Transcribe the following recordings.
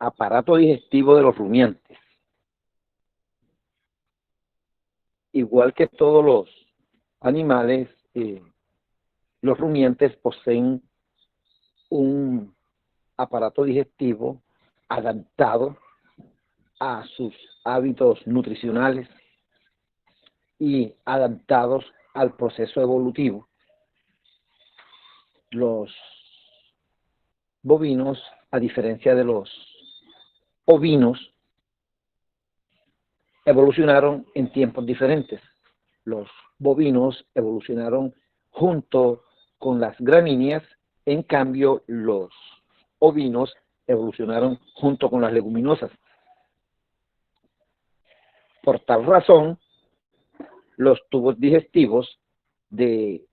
aparato digestivo de los rumiantes. Igual que todos los animales, los rumiantes poseen un aparato digestivo adaptado a sus hábitos nutricionales y adaptados al proceso evolutivo. Los bovinos, a diferencia de los ovinos, evolucionaron en tiempos diferentes. Los bovinos evolucionaron junto con las gramíneas, en cambio los ovinos evolucionaron junto con las leguminosas. Por tal razón, los tubos digestivos de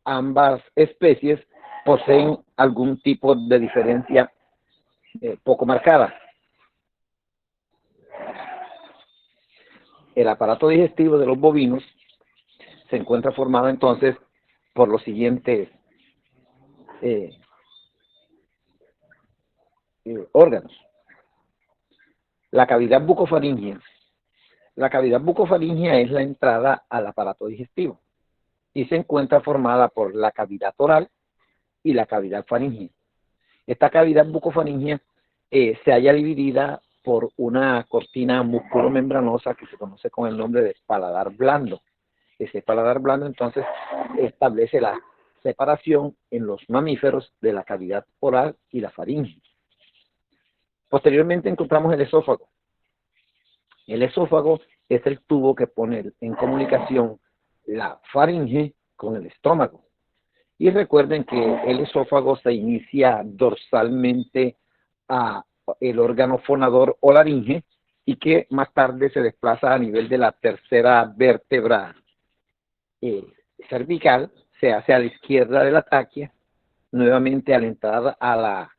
ambas especies poseen algún tipo de diferencia poco marcada. El aparato digestivo de los bovinos se encuentra formado entonces por los siguientes órganos. La cavidad bucofaríngea. La cavidad bucofaríngea es la entrada al aparato digestivo y se encuentra formada por la cavidad oral y la cavidad faríngea. Esta cavidad bucofaríngea se halla dividida por una cortina musculomembranosa que se conoce con el nombre de paladar blando. Ese paladar blando entonces establece la separación en los mamíferos de la cavidad oral y la faringe. Posteriormente encontramos el esófago. El esófago es el tubo que pone en comunicación la faringe con el estómago. Y recuerden que el esófago se inicia dorsalmente a el órgano fonador o laringe y que más tarde se desplaza a nivel de la tercera vértebra cervical, se hace a la izquierda de la tráquea, nuevamente a la entrada a la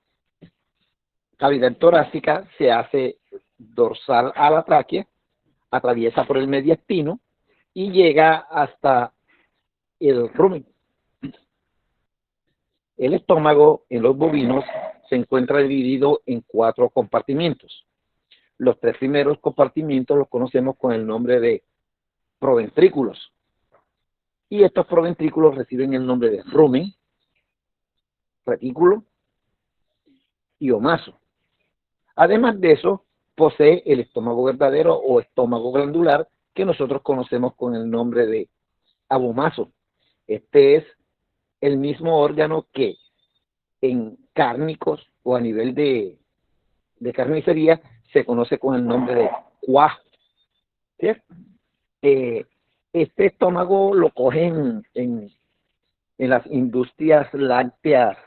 cavidad torácica, se hace dorsal a la tráquea, atraviesa por el mediastino y llega hasta el rumen. El estómago en los bovinos se encuentra dividido en 4 compartimientos. Los 3 primeros compartimientos los conocemos con el nombre de proventrículos. Y estos proventrículos reciben el nombre de rumen, retículo y omaso. Además de eso, posee el estómago verdadero o estómago glandular, que nosotros conocemos con el nombre de abomaso. Este es el mismo órgano que en cárnicos o a nivel de carnicería se conoce con el nombre de cuajo. ¿Cierto? Este estómago lo cogen en las industrias lácteas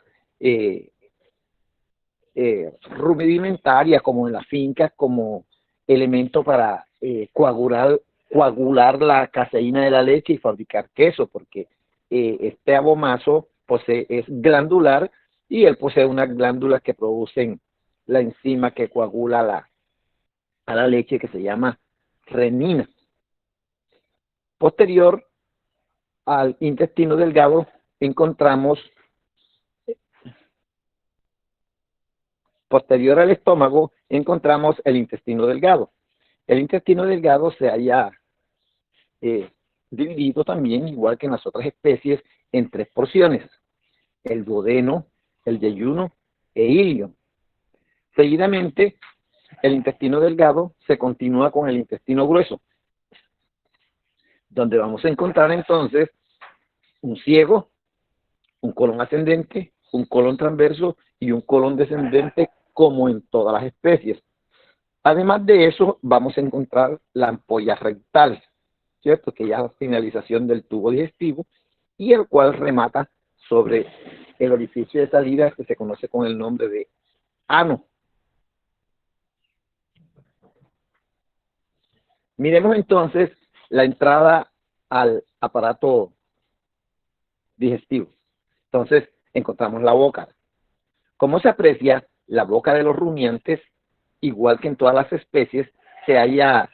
rudimentarias, como en las fincas, como elemento para coagular la caseína de la leche y fabricar queso, porque este abomaso es glandular y él posee unas glándulas que producen la enzima que coagula a la leche, que se llama renina. Posterior al intestino delgado encontramos, posterior al estómago encontramos el intestino delgado. El intestino delgado se halla dividido también, igual que en las otras especies, en 3 porciones: el duodeno, el yeyuno e ilio. Seguidamente, el intestino delgado se continúa con el intestino grueso, donde vamos a encontrar entonces un ciego, un colon ascendente, un colon transverso y un colon descendente, como en todas las especies. Además de eso, vamos a encontrar la ampolla rectal, ¿cierto? Que ya es la finalización del tubo digestivo y el cual remata sobre el orificio de salida que se conoce con el nombre de ano. Miremos entonces la entrada al aparato digestivo. Entonces, encontramos la boca. Como se aprecia, la boca de los rumiantes, igual que en todas las especies, se halla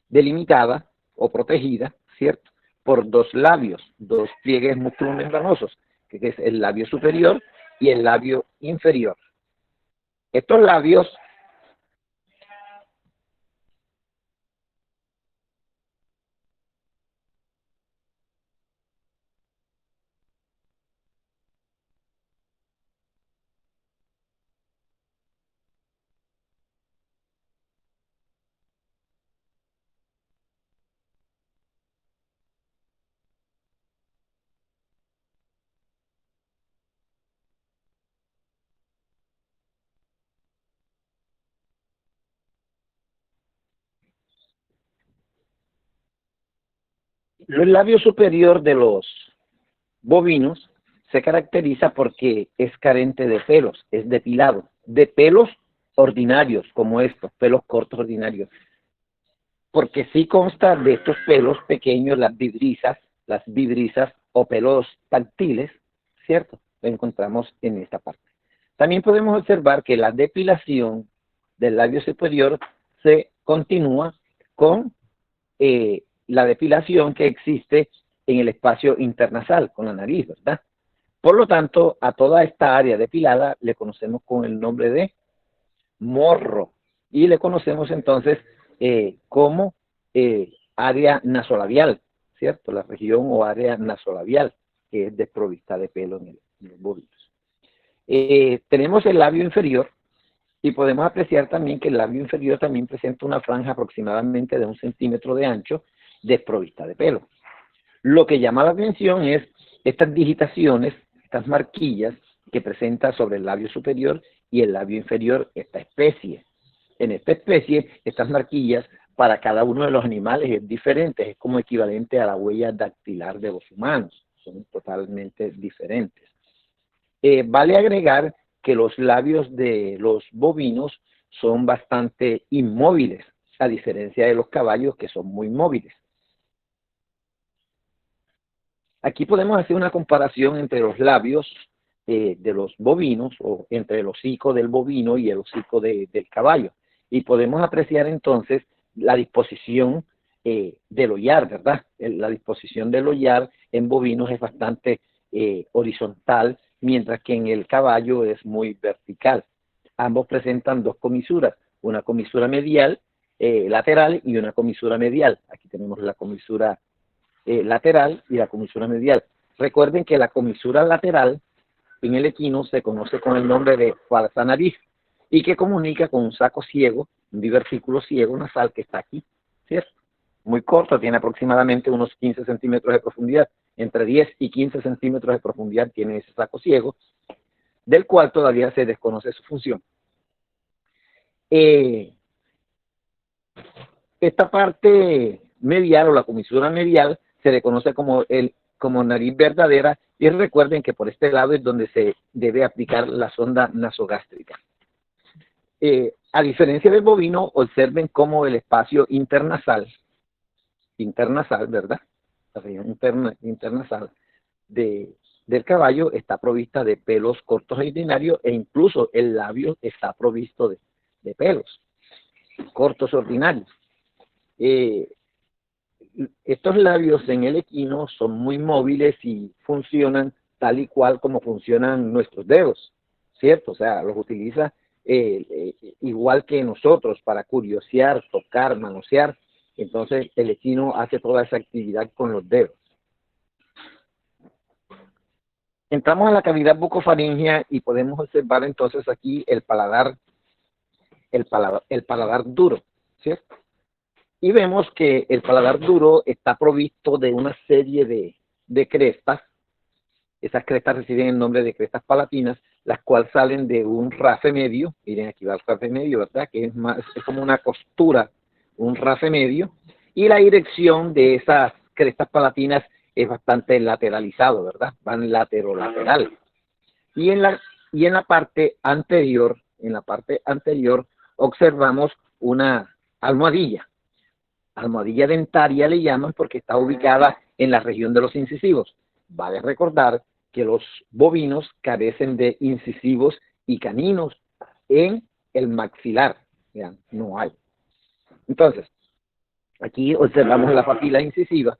delimitada o protegida, ¿cierto?, por 2 labios, 2 pliegues musculomembranosos, que es el labio superior y el labio inferior. Estos labios el labio superior de los bovinos se caracteriza porque es carente de pelos, es depilado, de pelos ordinarios como estos, pelos cortos ordinarios, porque sí consta de estos pelos pequeños, las vibrisas o pelos táctiles, ¿cierto? Lo encontramos en esta parte. También podemos observar que la depilación del labio superior se continúa con la depilación que existe en el espacio internasal, con la nariz, ¿verdad? Por lo tanto, a toda esta área depilada le conocemos con el nombre de morro y le conocemos entonces como área nasolabial, ¿cierto? La región o área nasolabial que es desprovista de pelo en los bovinos. Tenemos el labio inferior y podemos apreciar también que el labio inferior también presenta una franja aproximadamente de 1 centímetro de ancho desprovista de pelo. Lo que llama la atención es estas digitaciones, estas marquillas que presenta sobre el labio superior y el labio inferior esta especie. En esta especie, estas marquillas para cada uno de los animales es diferente, es como equivalente a la huella dactilar de los humanos, son totalmente diferentes. Vale agregar que los labios de los bovinos son bastante inmóviles, a diferencia de los caballos que son muy móviles. Aquí podemos hacer una comparación entre los labios de los bovinos o entre el hocico del bovino y el hocico del caballo. Y podemos apreciar entonces la disposición del hollar, ¿verdad? La disposición del hollar en bovinos es bastante horizontal, mientras que en el caballo es muy vertical. Ambos presentan dos comisuras, una comisura medial, lateral y una comisura medial. Aquí tenemos la comisura lateral y la comisura medial. Recuerden que la comisura lateral en el equino se conoce con el nombre de falsa nariz y que comunica con un saco ciego, un divertículo ciego nasal que está aquí, ¿cierto? Muy corto, tiene aproximadamente unos 15 centímetros de profundidad, entre 10 y 15 centímetros de profundidad tiene ese saco ciego, del cual todavía se desconoce su función. Esta parte medial o la comisura medial se le conoce como nariz verdadera y recuerden que por este lado es donde se debe aplicar la sonda nasogástrica. A diferencia del bovino, observen cómo el espacio internasal, ¿verdad? La región internasal del caballo está provista de pelos cortos ordinarios e incluso el labio está provisto de pelos cortos ordinarios. Estos labios en el equino son muy móviles y funcionan tal y cual como funcionan nuestros dedos, ¿cierto? O sea, los utiliza igual que nosotros para curiosear, tocar, manosear. Entonces el equino hace toda esa actividad con los dedos. Entramos a la cavidad bucofaringea y podemos observar entonces aquí el paladar duro, ¿cierto? Y vemos que el paladar duro está provisto de una serie de crestas. Esas crestas reciben el nombre de crestas palatinas, las cuales salen de un rafe medio. Miren, aquí va el rafe medio, ¿verdad? Que es como una costura, un rafe medio. Y la dirección de esas crestas palatinas es bastante lateralizado, ¿verdad? Van lateral. Y en la parte anterior, observamos una almohadilla dentaria le llaman porque está ubicada en la región de los incisivos. Vale recordar que los bovinos carecen de incisivos y caninos en el maxilar. Vean, no hay. Entonces, aquí observamos la papila incisiva.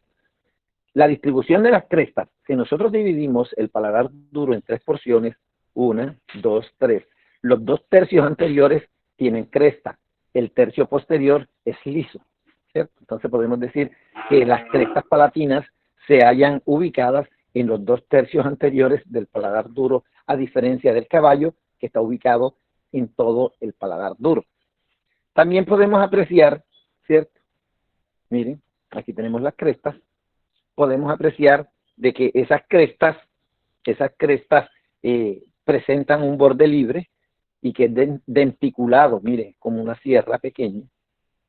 La distribución de las crestas, si nosotros dividimos el paladar duro en 3 porciones, 1, 2, 3, Los 2 tercios anteriores tienen cresta, el tercio posterior es liso, ¿cierto? Entonces podemos decir que las crestas palatinas se hallan ubicadas en los 2 tercios anteriores del paladar duro, a diferencia del caballo, que está ubicado en todo el paladar duro. También podemos apreciar, ¿cierto? Miren, aquí tenemos las crestas. Podemos apreciar de que esas crestas presentan un borde libre y que es denticulado, mire, como una sierra pequeña,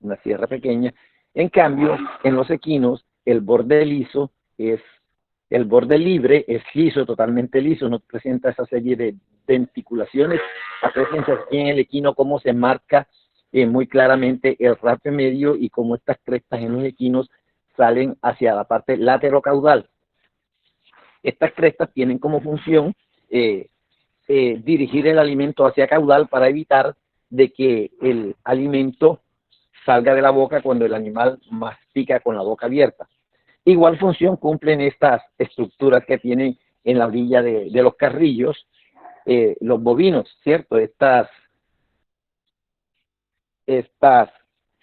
una sierra pequeña. En cambio, en los equinos, el borde liso es, el borde libre es liso, totalmente liso, no presenta esa serie de denticulaciones. Apreciense aquí en el equino cómo se marca muy claramente el rape medio y cómo estas crestas en los equinos salen hacia la parte laterocaudal. Estas crestas tienen como función dirigir el alimento hacia caudal para evitar de que el alimento salga de la boca cuando el animal mastica con la boca abierta. Igual función cumplen estas estructuras que tienen en la orilla de los carrillos los bovinos, ¿cierto? Estas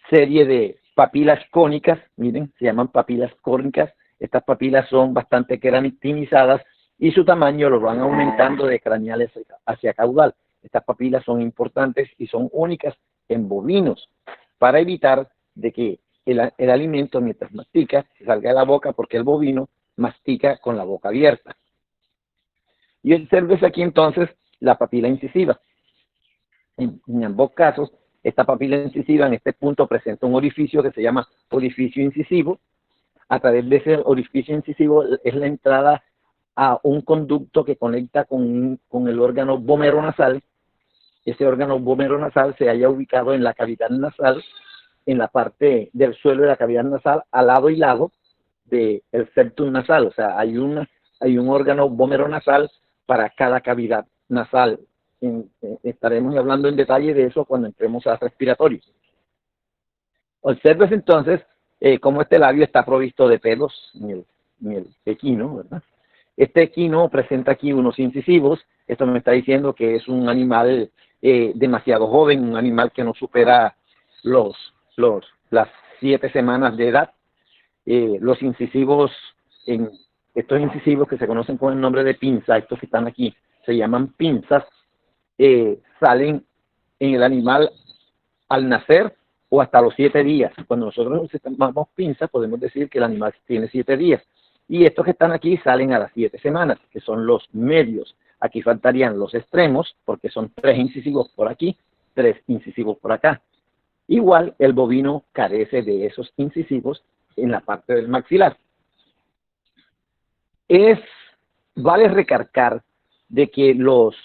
serie de papilas cónicas, miren, se llaman papilas cónicas. Estas papilas son bastante queratinizadas y su tamaño lo van aumentando de craneales hacia caudal. Estas papilas son importantes y son únicas en bovinos para evitar de que el alimento mientras mastica salga de la boca, porque el bovino mastica con la boca abierta. Y observes aquí entonces la papila incisiva. En ambos casos, esta papila incisiva en este punto presenta un orificio que se llama orificio incisivo. A través de ese orificio incisivo es la entrada a un conducto que conecta con el órgano vomeronasal. Ese órgano vomeronasal se halla ubicado en la cavidad nasal, en la parte del suelo de la cavidad nasal, al lado y lado del septum nasal. O sea, hay un órgano vomeronasal para cada cavidad nasal. Estaremos hablando en detalle de eso cuando entremos a respiratorio. Observes entonces cómo este labio está provisto de pelos en el equino, ¿verdad? Este equino presenta aquí unos incisivos. Esto me está diciendo que es un animal demasiado joven, un animal que no supera las 7 semanas de edad. Los incisivos, estos incisivos que se conocen con el nombre de pinza, estos que están aquí, se llaman pinzas, salen en el animal al nacer o hasta los 7 días. Cuando nosotros llamamos pinza, podemos decir que el animal tiene 7 días. Y estos que están aquí salen a las 7 semanas, que son los medios. Aquí faltarían los extremos, porque son 3 incisivos por aquí, 3 incisivos por acá. Igual, el bovino carece de esos incisivos en la parte del maxilar. Vale recalcar de que los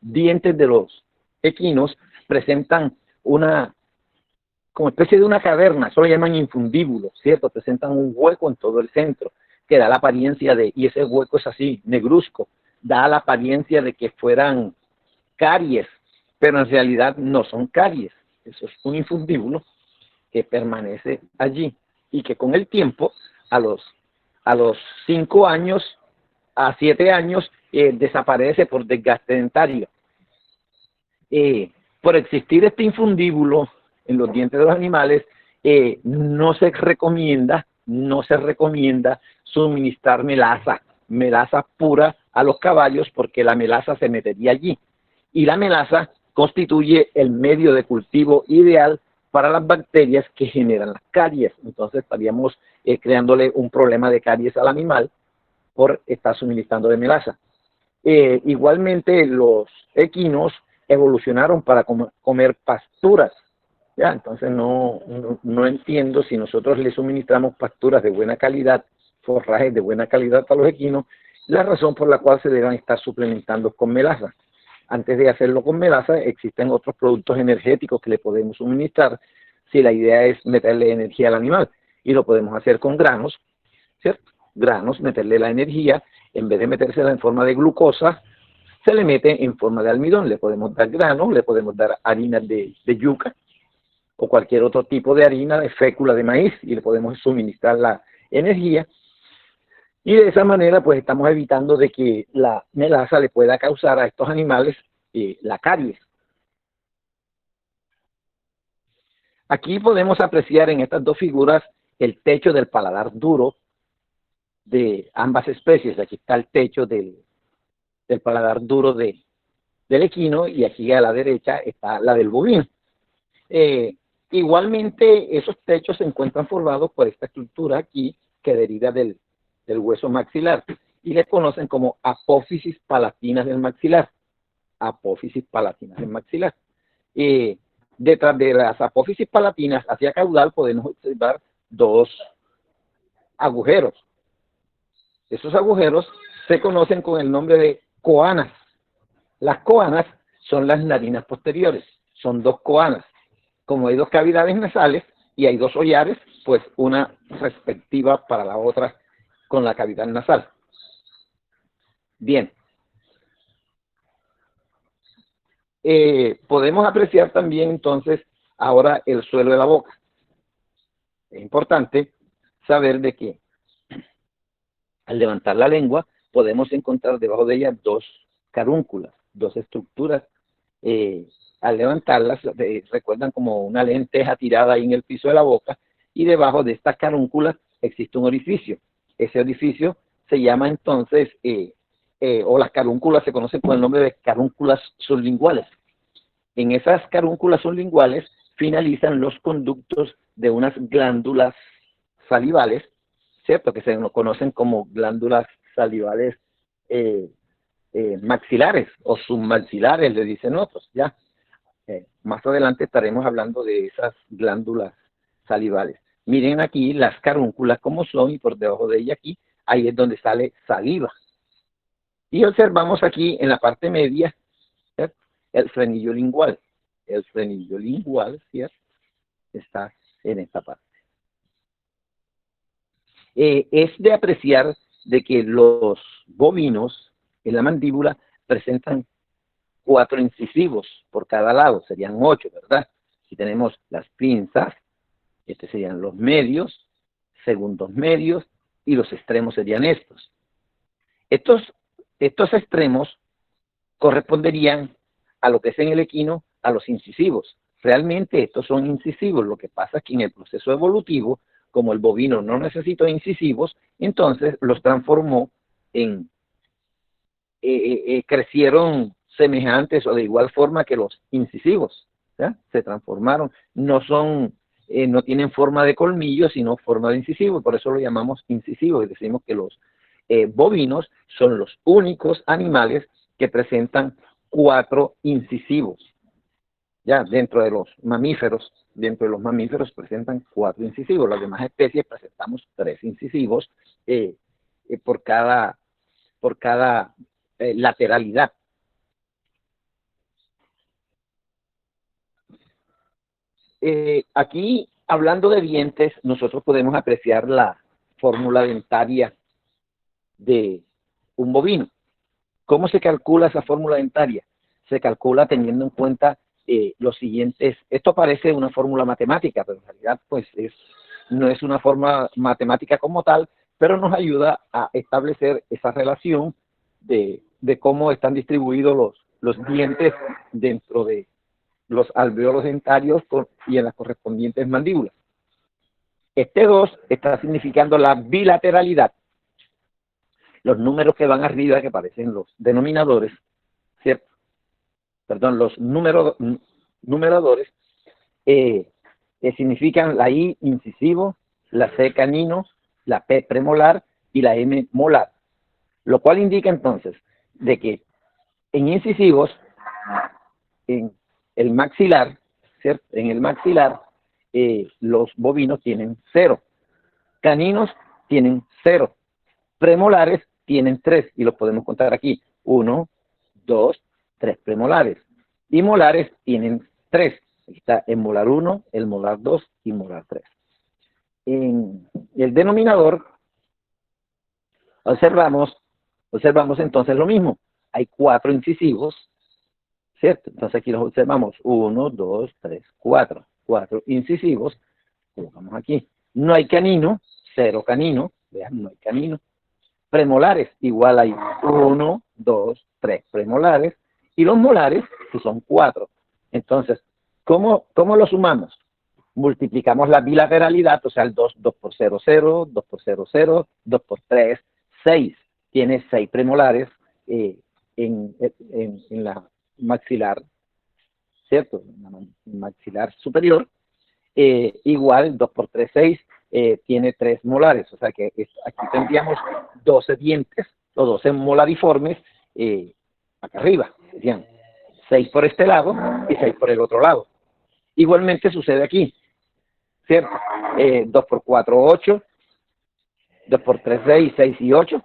dientes de los equinos presentan como especie de una caverna, eso lo llaman infundíbulo, ¿cierto? Presentan un hueco en todo el centro, que da la apariencia y ese hueco es así, negruzco, da la apariencia de que fueran caries, pero en realidad no son caries, eso es un infundíbulo que permanece allí y que con el tiempo, a los 5 años, a 7 años, desaparece por desgaste dentario. Por existir este infundíbulo en los dientes de los animales, no se recomienda suministrar melaza pura a los caballos, porque la melaza se metería allí. Y la melaza constituye el medio de cultivo ideal para las bacterias que generan las caries. Entonces estaríamos creándole un problema de caries al animal por estar suministrando de melaza. Igualmente los equinos evolucionaron para comer pasturas. ¿Ya? Entonces no entiendo si nosotros le suministramos pasturas de buena calidad, forrajes de buena calidad para los equinos, la razón por la cual se deben estar suplementando con melaza. Antes de hacerlo con melaza, existen otros productos energéticos que le podemos suministrar si la idea es meterle energía al animal. Y lo podemos hacer con granos, ¿cierto? Granos, meterle la energía, en vez de metérsela en forma de glucosa, se le mete en forma de almidón. Le podemos dar granos, le podemos dar harina de yuca o cualquier otro tipo de harina, de fécula de maíz, y le podemos suministrar la energía. Y de esa manera, pues estamos evitando de que la melaza le pueda causar a estos animales la caries. Aquí podemos apreciar en estas dos figuras el techo del paladar duro de ambas especies. Aquí está el techo del paladar duro del equino y aquí a la derecha está la del bovino. Igualmente, esos techos se encuentran formados por esta estructura aquí que deriva del hueso maxilar y le conocen como apófisis palatinas del maxilar. Apófisis palatinas del maxilar. Detrás de las apófisis palatinas hacia caudal podemos observar dos agujeros. Esos agujeros se conocen con el nombre de coanas. Las coanas son las narinas posteriores, son dos coanas. Como hay dos cavidades nasales y hay dos hollares, pues una respectiva para la otra con la cavidad nasal. Bien. Podemos apreciar también entonces ahora el suelo de la boca. Es importante saber de que al levantar la lengua podemos encontrar debajo de ella dos carúnculas, dos estructuras. Al levantarlas recuerdan como una lenteja tirada ahí en el piso de la boca y debajo de estas carúnculas existe un orificio. Ese orificio se llama entonces, o las carúnculas se conocen con el nombre de carúnculas sublinguales. En esas carúnculas sublinguales finalizan los conductos de unas glándulas salivales, ¿cierto? Que se conocen como glándulas salivales maxilares o submaxilares, le dicen otros, ¿ya? Más adelante estaremos hablando de esas glándulas salivales. Miren aquí las carúnculas como son y por debajo de ella aquí, ahí es donde sale saliva. Y observamos aquí en la parte media, ¿cierto? El frenillo lingual. El frenillo lingual, ¿cierto? Está en esta parte. Es de apreciar de que los bovinos en la mandíbula presentan 4 incisivos por cada lado, serían 8, ¿verdad? Si tenemos las pinzas, estos serían los medios, segundos medios, y los extremos serían estos. Estos extremos corresponderían a lo que es en el equino, a los incisivos. Realmente estos son incisivos, lo que pasa es que en el proceso evolutivo, como el bovino no necesitó incisivos, entonces los transformó en, crecieron semejantes o de igual forma que los incisivos, ¿ya? Se transformaron, no tienen forma de colmillo, sino forma de incisivo, por eso lo llamamos incisivos y decimos que los bovinos son los únicos animales que presentan 4 incisivos. Ya dentro de los mamíferos presentan 4 incisivos, las demás especies presentamos 3 incisivos por cada lateralidad. Aquí, hablando de dientes, nosotros podemos apreciar la fórmula dentaria de un bovino. ¿Cómo se calcula esa fórmula dentaria? Se calcula teniendo en cuenta los siguientes. Esto parece una fórmula matemática, pero en realidad pues no es una fórmula matemática como tal, pero nos ayuda a establecer esa relación de cómo están distribuidos los dientes dentro de los alvéolos dentarios y en las correspondientes mandíbulas. Este 2 está significando la bilateralidad. Los números que van arriba, que parecen los denominadores, ¿cierto? Perdón, los numeradores, significan la I incisivo, la C canino, la P premolar y la M molar. Lo cual indica entonces de que en incisivos, en el maxilar, ¿cierto? En el maxilar, los bovinos tienen 0. Caninos tienen 0. Premolares tienen 3 y los podemos contar aquí. 1, 2, 3 premolares. Y molares tienen 3. Aquí está el molar 1, el molar 2 y molar 3. En el denominador observamos entonces lo mismo. Hay 4 incisivos, ¿cierto? Entonces aquí los observamos. 1, 2, 3, 4. 4 incisivos. Colocamos aquí. No hay canino, 0 canino. Vean, no hay canino. Premolares, igual hay 1, 2, 3 premolares. Y los molares, que son 4. Entonces, ¿cómo lo sumamos? multiplicamos la bilateralidad, o sea, el 2, 2 por 0, 0, 2 por 0, 0, 2 por 3, 6. Tiene 6 premolares en la maxilar, ¿cierto? En la maxilar superior, igual 2 por 3, 6, tiene 3 molares, o sea que aquí tendríamos 12 dientes, o 12 molariformes, acá arriba, serían 6 por este lado y 6 por el otro lado. Igualmente sucede aquí, ¿cierto? 2 por 4, 8, 2 por 3, 6, 6 y 8,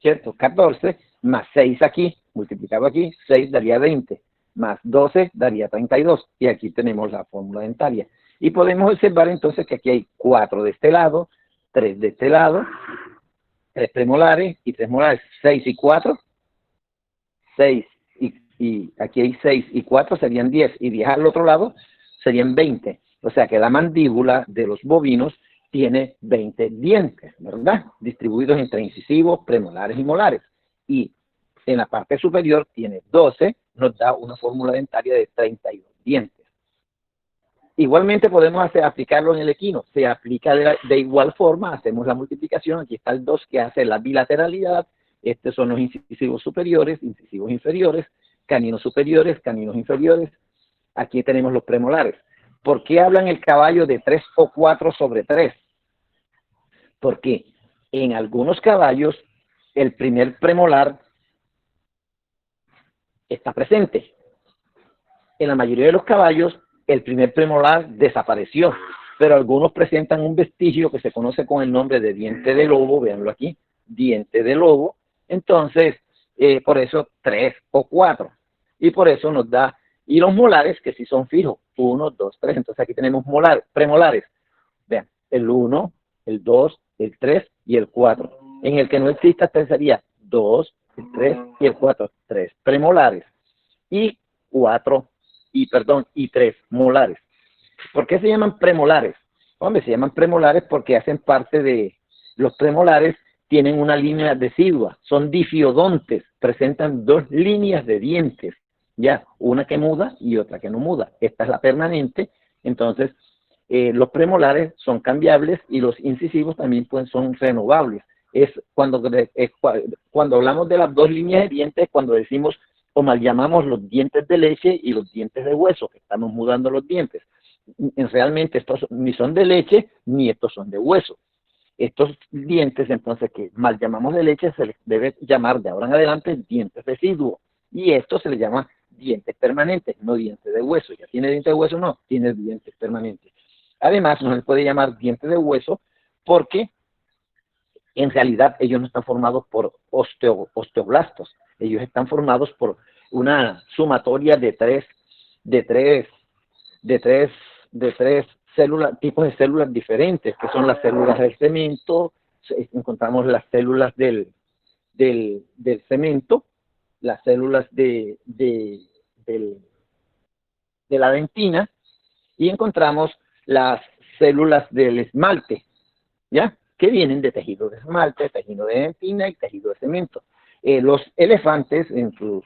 ¿cierto? 14, más 6 aquí, multiplicado aquí, 6 daría 20, más 12 daría 32, y aquí tenemos la fórmula dentaria. Y podemos observar entonces que aquí hay 4 de este lado, 3 de este lado, 3 premolares y 3 molares, 6 y 4, 6 y aquí hay 6 y 4 serían 10, y 10 al otro lado serían 20. O sea que la mandíbula de los bovinos tiene 20 dientes, ¿verdad? Distribuidos entre incisivos, premolares y molares. Y en la parte superior tiene 12, nos da una fórmula dentaria de 32 dientes. Igualmente podemos aplicarlo en el equino, se aplica de igual forma, hacemos la multiplicación, aquí está el 2 que hace la bilateralidad, estos son los incisivos superiores, incisivos inferiores, caninos superiores, caninos inferiores, aquí tenemos los premolares. ¿Por qué hablan el caballo de 3 o 4 sobre 3? Porque en algunos caballos el primer premolar está presente. En la mayoría de los caballos el primer premolar desapareció, pero algunos presentan un vestigio que se conoce con el nombre de diente de lobo, véanlo aquí, diente de lobo, entonces por eso 3 o 4, y por eso nos da, y los molares que sí son fijos, 1, 2, 3, entonces aquí tenemos premolares, vean, el 1, el 2, el 3 y el 4, en el que no exista sería 2, el 3 y el 4, 3 premolares, y 4 y 3 molares. ¿Por qué se llaman premolares? Hombre, se llaman premolares porque hacen parte de, los premolares tienen una línea decidua, son difiodontes, presentan 2 líneas de dientes, ya, una que muda y otra que no muda. Esta es la permanente, entonces los premolares son cambiables y los incisivos también pues, son renovables. Es cuando hablamos de las 2 líneas de dientes, cuando decimos o mal llamamos los dientes de leche y los dientes de hueso, que estamos mudando los dientes. Realmente estos ni son de leche ni estos son de hueso. Estos dientes, entonces, que mal llamamos de leche, se les debe llamar de ahora en adelante dientes residuos. Y esto se le llama dientes permanentes, no dientes de hueso. ¿Ya tiene dientes de hueso? No, tiene dientes permanentes. Además, no se les puede llamar dientes de hueso porque en realidad ellos no están formados por osteoblastos, ellos están formados por una sumatoria de tres células, tipos de células diferentes, que son las células del cemento, encontramos las células del cemento, las células de la dentina, y encontramos las células del esmalte, ¿ya? Que vienen de tejido de esmalte, tejido de dentina y tejido de cemento. Los elefantes en sus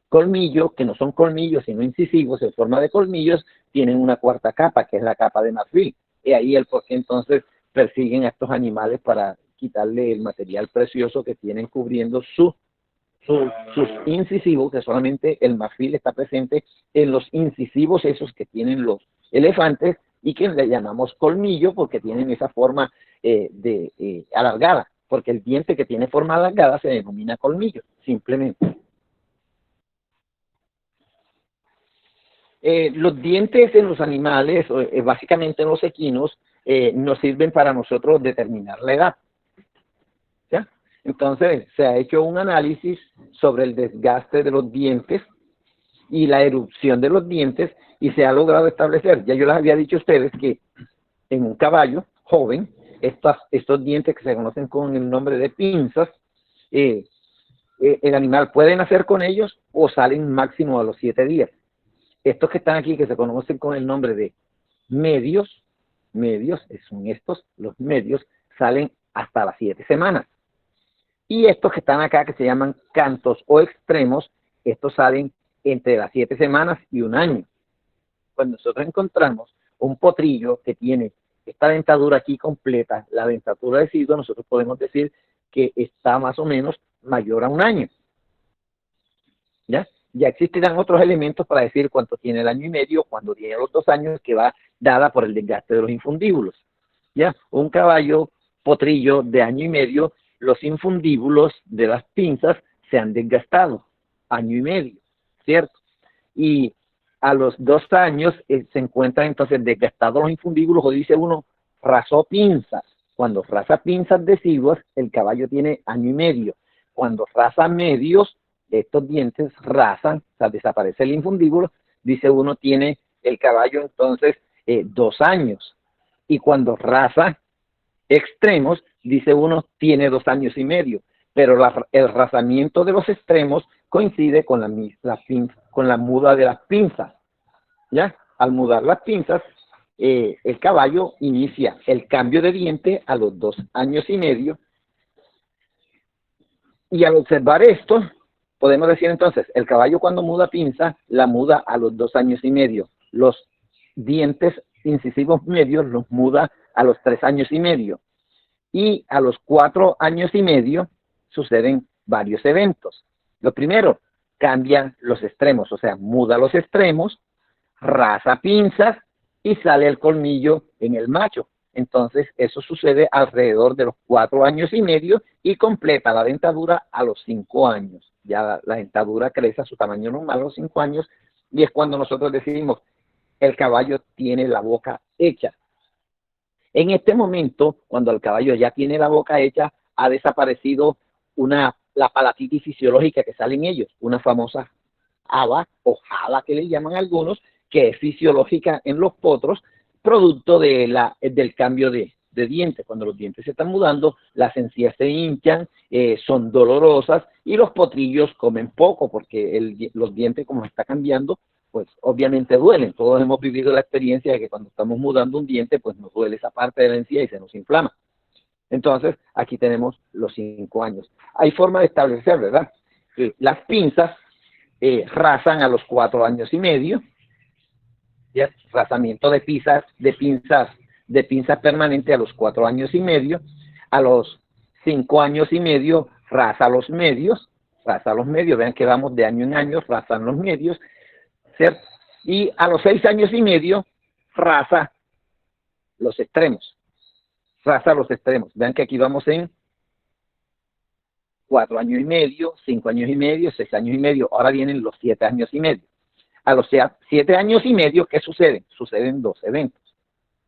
colmillos, que no son colmillos sino incisivos en forma de colmillos, tienen una cuarta capa, que es la capa de marfil. Y ahí el por qué entonces persiguen a estos animales para quitarle el material precioso que tienen cubriendo sus incisivos, que solamente el marfil está presente en los incisivos esos que tienen los elefantes y que le llamamos colmillo porque tienen esa forma alargada, porque el diente que tiene forma alargada se denomina colmillo, simplemente. Los dientes en los animales, básicamente en los equinos, nos sirven para nosotros determinar la edad. ¿Ya? Entonces, se ha hecho un análisis sobre el desgaste de los dientes y la erupción de los dientes y se ha logrado establecer, ya yo les había dicho a ustedes que en un caballo joven, estos dientes que se conocen con el nombre de pinzas, el animal puede nacer con ellos o salen máximo a los 7 días. Estos que están aquí, que se conocen con el nombre de medios, son estos, los medios, salen hasta las 7 semanas. Y estos que están acá, que se llaman cantos o extremos, estos salen entre las 7 semanas y un año. Pues nosotros encontramos un potrillo que tiene esta dentadura aquí completa, la dentadura de deciduo, nosotros podemos decir que está más o menos mayor a un año. ¿Ya? Ya existirán otros elementos para decir cuánto tiene el año y medio, cuando tiene los 2 años, que va dada por el desgaste de los infundíbulos. ¿Ya? Un caballo potrillo de año y medio, los infundíbulos de las pinzas se han desgastado, año y medio, ¿cierto? Y a los 2 años se encuentran entonces desgastados los infundíbulos, o dice uno, rasó pinzas. Cuando raza pinzas deciduas, el caballo tiene año y medio. Cuando raza medios, estos dientes rasan, o sea, desaparece el infundíbulo, dice uno, tiene el caballo entonces 2 años. Y cuando raza extremos, dice uno, tiene 2 años y medio. Pero el razamiento de los extremos coincide con la muda de las pinzas. ¿Ya? Al mudar las pinzas, el caballo inicia el cambio de diente a los 2 años y medio. Y al observar esto, podemos decir entonces, el caballo cuando muda pinza, la muda a los 2 años y medio. Los dientes incisivos medios los muda a los 3 años y medio. Y a los 4 años y medio suceden varios eventos. Lo primero, cambia los extremos, o sea, muda los extremos, raza pinzas y sale el colmillo en el macho. Entonces, eso sucede alrededor de los 4 años y medio y completa la dentadura a los 5 años. Ya la dentadura crece a su tamaño normal a los 5 años y es cuando nosotros decidimos, el caballo tiene la boca hecha. En este momento, cuando el caballo ya tiene la boca hecha, ha desaparecido la palatitis fisiológica que sale en ellos, una famosa haba o jala que le llaman algunos, que es fisiológica en los potros, producto del cambio de dientes. Cuando los dientes se están mudando, las encías se hinchan, son dolorosas y los potrillos comen poco porque los dientes, como está cambiando, pues obviamente duelen. Todos hemos vivido la experiencia de que cuando estamos mudando un diente, pues nos duele esa parte de la encía y se nos inflama. Entonces, aquí tenemos los 5 años. Hay forma de establecer, ¿verdad? Que las pinzas razan a los 4 años y medio, ¿ya? Razamiento de pinzas permanente a los 4 años y medio, a los 5 años y medio raza los medios, vean que vamos de año en año, razan los medios, ¿cierto? Y a los 6 años y medio raza los extremos, vean que aquí vamos en 4 años y medio, 5 años y medio, 6 años y medio, ahora vienen los 7 años y medio. A los 7 años y medio, ¿qué sucede? Suceden 2 eventos.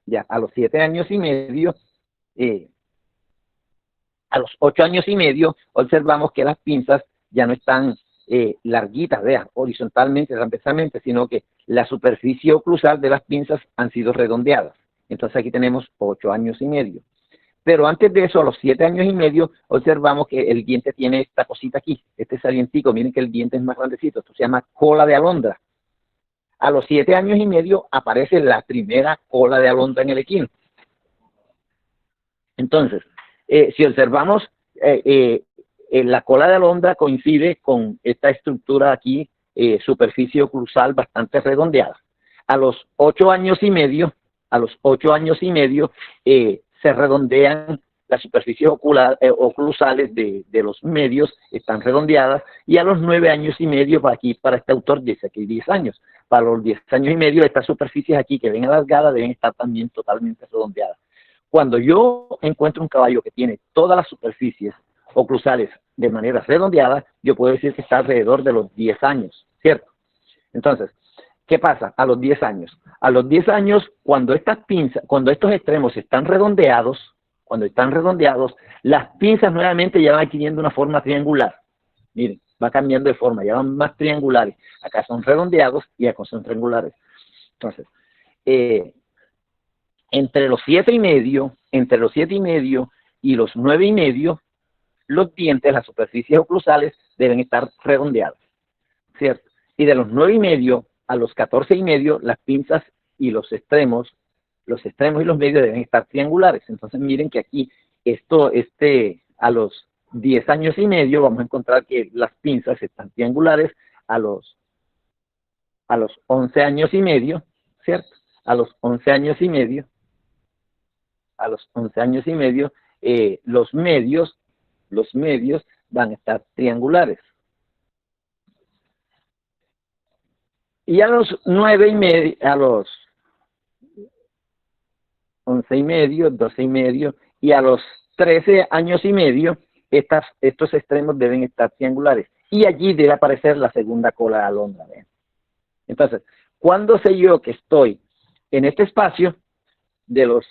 Ya, a los 7 años y medio, a los 8 años y medio, observamos que las pinzas ya no están larguitas, vean, horizontalmente, transversalmente, sino que la superficie oclusal de las pinzas han sido redondeadas. Entonces aquí tenemos 8 años y medio. Pero antes de eso, a los 7 años y medio, observamos que el diente tiene esta cosita aquí, este salientico, miren que el diente es más grandecito, esto se llama cola de alondra. A los 7 años y medio aparece la primera cola de alondra en el equino. Entonces, si observamos, la cola de alondra coincide con esta estructura aquí, superficie oclusal bastante redondeada. A los 8 años y medio, se redondean las superficies oclusales de los medios, están redondeadas, y a los 9 años y medio, para este autor dice aquí 10 años, para los 10 años y medio, estas superficies aquí que ven alargadas deben estar también totalmente redondeadas. Cuando yo encuentro un caballo que tiene todas las superficies oclusales de manera redondeada, yo puedo decir que está alrededor de los 10 años, ¿cierto? Entonces, ¿qué pasa a los 10 años? A los 10 años, cuando estos extremos están redondeados, las pinzas nuevamente ya van adquiriendo una forma triangular. Miren, va cambiando de forma, ya van más triangulares. Acá son redondeados y acá son triangulares. Entonces, entre los 7 y medio y los 9 y medio, los dientes, las superficies oclusales, deben estar redondeadas, ¿cierto? Y de los 9 y medio a los 14 y medio, las pinzas y los extremos y los medios deben estar triangulares. Entonces miren que aquí, a los 10 años y medio, vamos a encontrar que las pinzas están triangulares, a los 11 años y medio, ¿cierto? a los 11 años y medio, los medios van a estar triangulares. Y a los 9 y medio, a los 11 y medio, 12 y medio, y a los 13 años y medio, estos extremos deben estar triangulares. Y allí debe aparecer la segunda cola de alondra. ¿Ven? Entonces, ¿cuándo sé yo que estoy en este espacio de los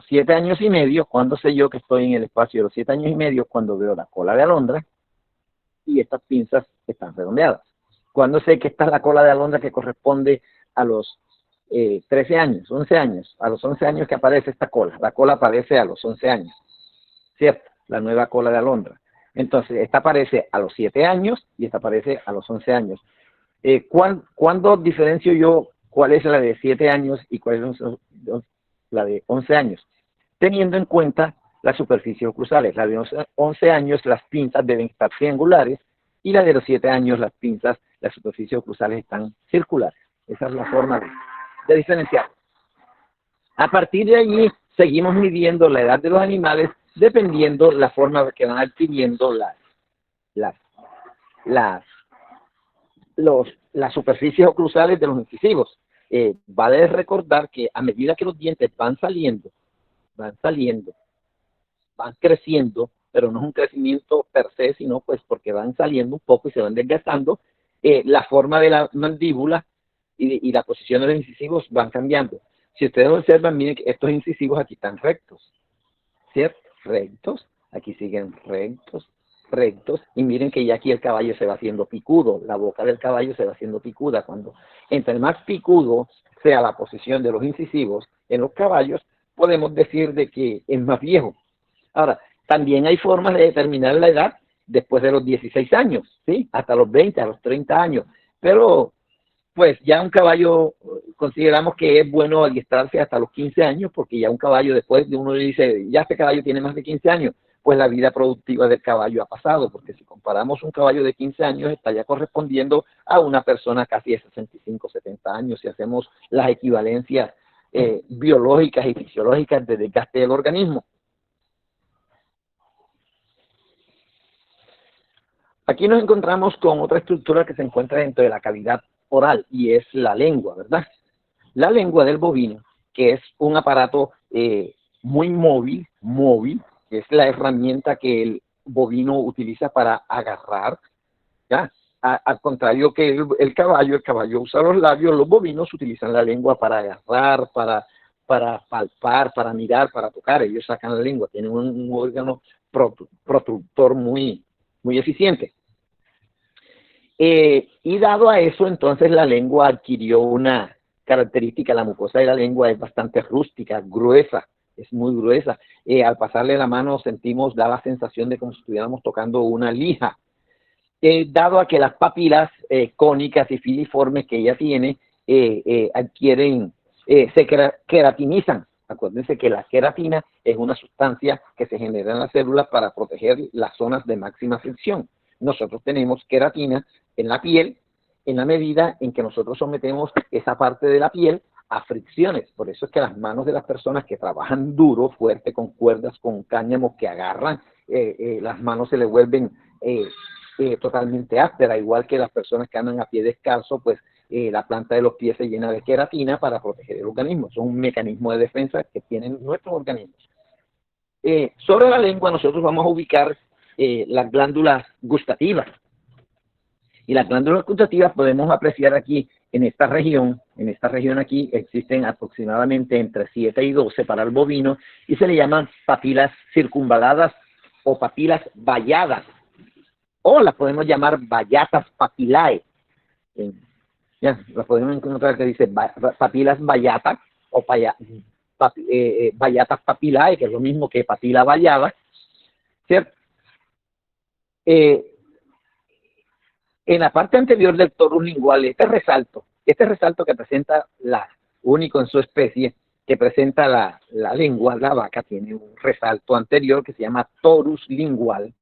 7 años y medio? ¿Cuándo sé yo que estoy en el espacio de los 7 años y medio? Cuando veo la cola de alondra y estas pinzas están redondeadas. ¿Cuándo sé que esta es la cola de alondra que corresponde a los 13 años, 11 años? A los 11 años que aparece esta cola. La cola aparece a los 11 años, ¿cierto? La nueva cola de alondra. Entonces, esta aparece a los 7 años y esta aparece a los 11 años. ¿Cuándo diferencio yo cuál es la de 7 años y cuál es la de 11 años? Teniendo en cuenta las superficies oclusales. La de 11 años, las pinzas deben estar triangulares, y la de los 7 años, las pinzas, las superficies oclusales están circulares. Esa es la forma de diferenciar. A partir de allí, seguimos midiendo la edad de los animales dependiendo la forma que van adquiriendo las superficies oclusales de los incisivos. Vale recordar que a medida que los dientes van creciendo, pero no es un crecimiento per se, sino pues porque van saliendo un poco y se van desgastando, la forma de la mandíbula y la posición de los incisivos van cambiando. Si ustedes observan, miren que estos incisivos aquí están rectos, ¿cierto? Rectos, aquí siguen rectos, y miren que ya aquí el caballo se va haciendo picudo, la boca del caballo se va haciendo picuda. Cuando entre más picudo sea la posición de los incisivos en los caballos, podemos decir de que es más viejo. Ahora, también hay formas de determinar la edad después de los 16 años, ¿sí? Hasta los 20, a los 30 años. Pero, pues ya un caballo, consideramos que es bueno adiestrarse hasta los 15 años, porque ya un caballo, después de uno le dice, ya este caballo tiene más de 15 años, pues la vida productiva del caballo ha pasado, porque si comparamos un caballo de 15 años, está ya correspondiendo a una persona casi de 65, 70 años, si hacemos las equivalencias biológicas y fisiológicas de desgaste del organismo. Aquí nos encontramos con otra estructura que se encuentra dentro de la cavidad oral, y es la lengua, ¿verdad? La lengua del bovino, que es un aparato muy móvil, que es la herramienta que el bovino utiliza para agarrar, ¿ya? Al contrario que el caballo usa los labios, los bovinos utilizan la lengua para agarrar, para palpar, para mirar, para tocar. Ellos sacan la lengua, tienen un órgano protructor muy eficiente. Y dado a eso, entonces la lengua adquirió una característica. La mucosa de la lengua es bastante rústica, gruesa, es muy gruesa. Al pasarle la mano sentimos, da la sensación de como si estuviéramos tocando una lija. Dado a que las papilas cónicas y filiformes que ella tiene adquieren, se queratinizan. Acuérdense que la queratina es una sustancia que se genera en las células para proteger las zonas de máxima fricción. Nosotros tenemos queratina en la piel en la medida en que nosotros sometemos esa parte de la piel a fricciones. Por eso es que las manos de las personas que trabajan duro, fuerte, con cuerdas, con cáñamos que agarran, las manos se les vuelven totalmente ásperas, igual que las personas que andan a pie descalzo, pues la planta de los pies se llena de queratina para proteger el organismo. Es un mecanismo de defensa que tienen nuestros organismos. Sobre la lengua nosotros vamos a ubicar las glándulas gustativas. Y las glándulas gustativas podemos apreciar aquí en esta región aquí existen aproximadamente entre 7 y 12 para el bovino, y se le llaman papilas circunvaladas o papilas valladas, o las podemos llamar vallatas papilae. Ya, las podemos encontrar que dice papilas vallatas o vallatas papilae, que es lo mismo que papila vallada, ¿cierto? En la parte anterior del torus lingual, este resalto que presenta único en su especie, que presenta la lengua, la vaca tiene un resalto anterior que se llama torus lingual.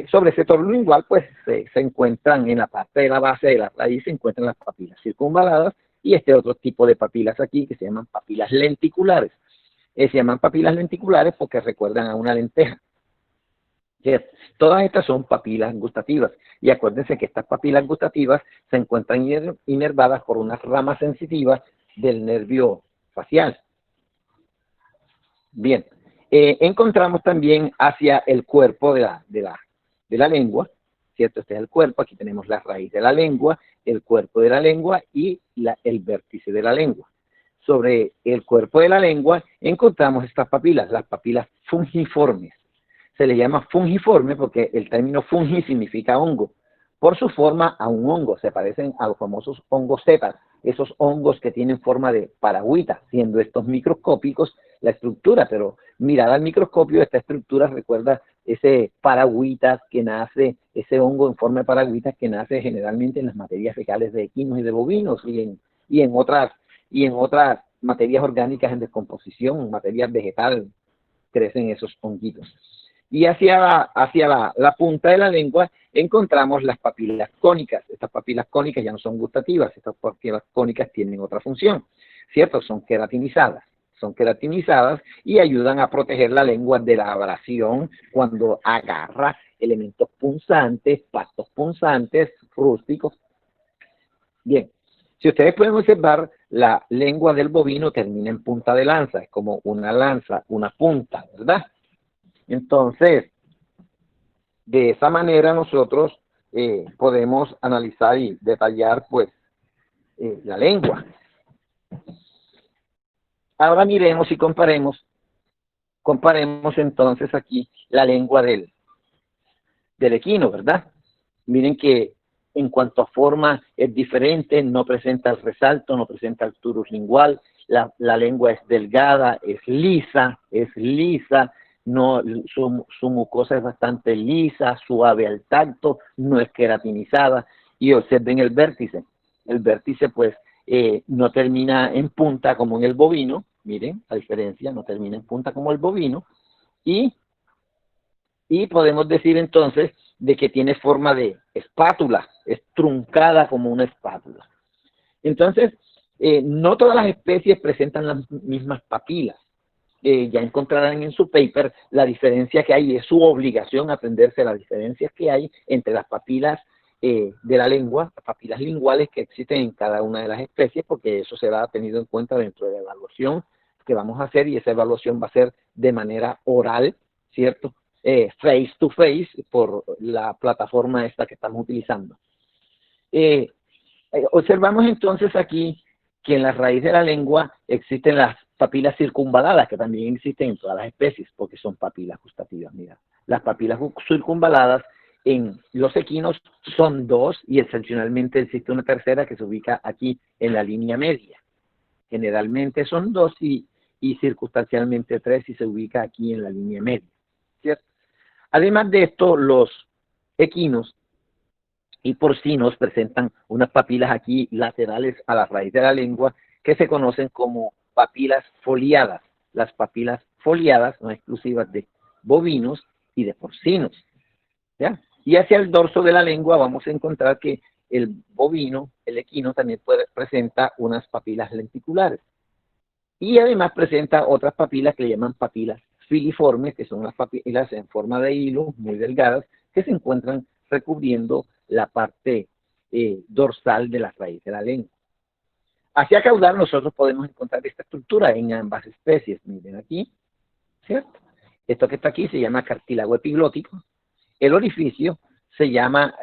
Sobre ese toro lingual, pues se encuentran en la parte de la base de la raíz, se encuentran las papilas circunvaladas y este otro tipo de papilas aquí que se llaman papilas lenticulares. Se llaman papilas lenticulares porque recuerdan a una lenteja. Todas estas son papilas gustativas. Y acuérdense que estas papilas gustativas se encuentran inervadas por unas ramas sensitivas del nervio facial. Bien, encontramos también hacia el cuerpo de la lengua, ¿cierto? Este es el cuerpo, aquí tenemos la raíz de la lengua, el cuerpo de la lengua y el vértice de la lengua. Sobre el cuerpo de la lengua encontramos estas papilas, las papilas fungiformes. Se le llama fungiforme porque el término fungi significa hongo. Por su forma a un hongo, se parecen a los famosos hongos zetas, esos hongos que tienen forma de paragüita, siendo estos microscópicos la estructura, pero mirada al microscopio, esta estructura recuerda ese paragüitas que nace, ese hongo en forma de paragüitas que nace generalmente en las materias fecales de equinos y de bovinos y en otras materias orgánicas en descomposición, materias vegetales, crecen esos honguitos. Y hacia la punta de la lengua encontramos las papilas cónicas. Estas papilas cónicas ya no son gustativas, estas papilas cónicas tienen otra función, ¿cierto? Son queratinizadas y ayudan a proteger la lengua de la abrasión cuando agarra elementos punzantes, pastos punzantes, rústicos. Bien, si ustedes pueden observar, la lengua del bovino termina en punta de lanza, es como una lanza, una punta, ¿verdad? Entonces, de esa manera nosotros podemos analizar y detallar, pues, la lengua. Ahora miremos y comparemos entonces aquí la lengua del equino, ¿verdad? Miren que en cuanto a forma es diferente, no presenta el resalto, no presenta el turus lingual, la lengua es delgada, es lisa, no, su mucosa es bastante lisa, suave al tacto, no es queratinizada. Y observen el vértice pues no termina en punta como en el bovino, miren la diferencia, no termina en punta como el bovino, y podemos decir entonces de que tiene forma de espátula, es truncada como una espátula. Entonces, no todas las especies presentan las mismas papilas. Ya encontrarán en su paper la diferencia que hay, es su obligación aprenderse las diferencias que hay entre las papilas de la lengua, las papilas linguales que existen en cada una de las especies, porque eso será tenido en cuenta dentro de la evaluación que vamos a hacer, y esa evaluación va a ser de manera oral, ¿cierto? Face to face, por la plataforma esta que estamos utilizando. Observamos entonces aquí que en la raíz de la lengua existen las papilas circunvaladas, que también existen en todas las especies, porque son papilas gustativas. Mira, las papilas circunvaladas en los equinos son 2 y excepcionalmente existe una tercera que se ubica aquí en la línea media. Generalmente son 2 y circunstancialmente 3 y se ubica aquí en la línea media, ¿cierto? Además de esto, los equinos y porcinos presentan unas papilas aquí laterales a la raíz de la lengua que se conocen como papilas foliadas. Las papilas foliadas son exclusivas de bovinos y de porcinos, ¿ya? Y hacia el dorso de la lengua vamos a encontrar que el bovino, el equino, también presenta unas papilas lenticulares. Y además presenta otras papilas que le llaman papilas filiformes, que son las papilas en forma de hilo, muy delgadas, que se encuentran recubriendo la parte dorsal de la raíz de la lengua. Hacia caudal nosotros podemos encontrar esta estructura en ambas especies. Miren aquí, ¿cierto? Esto que está aquí se llama cartílago epiglótico. El orificio se llama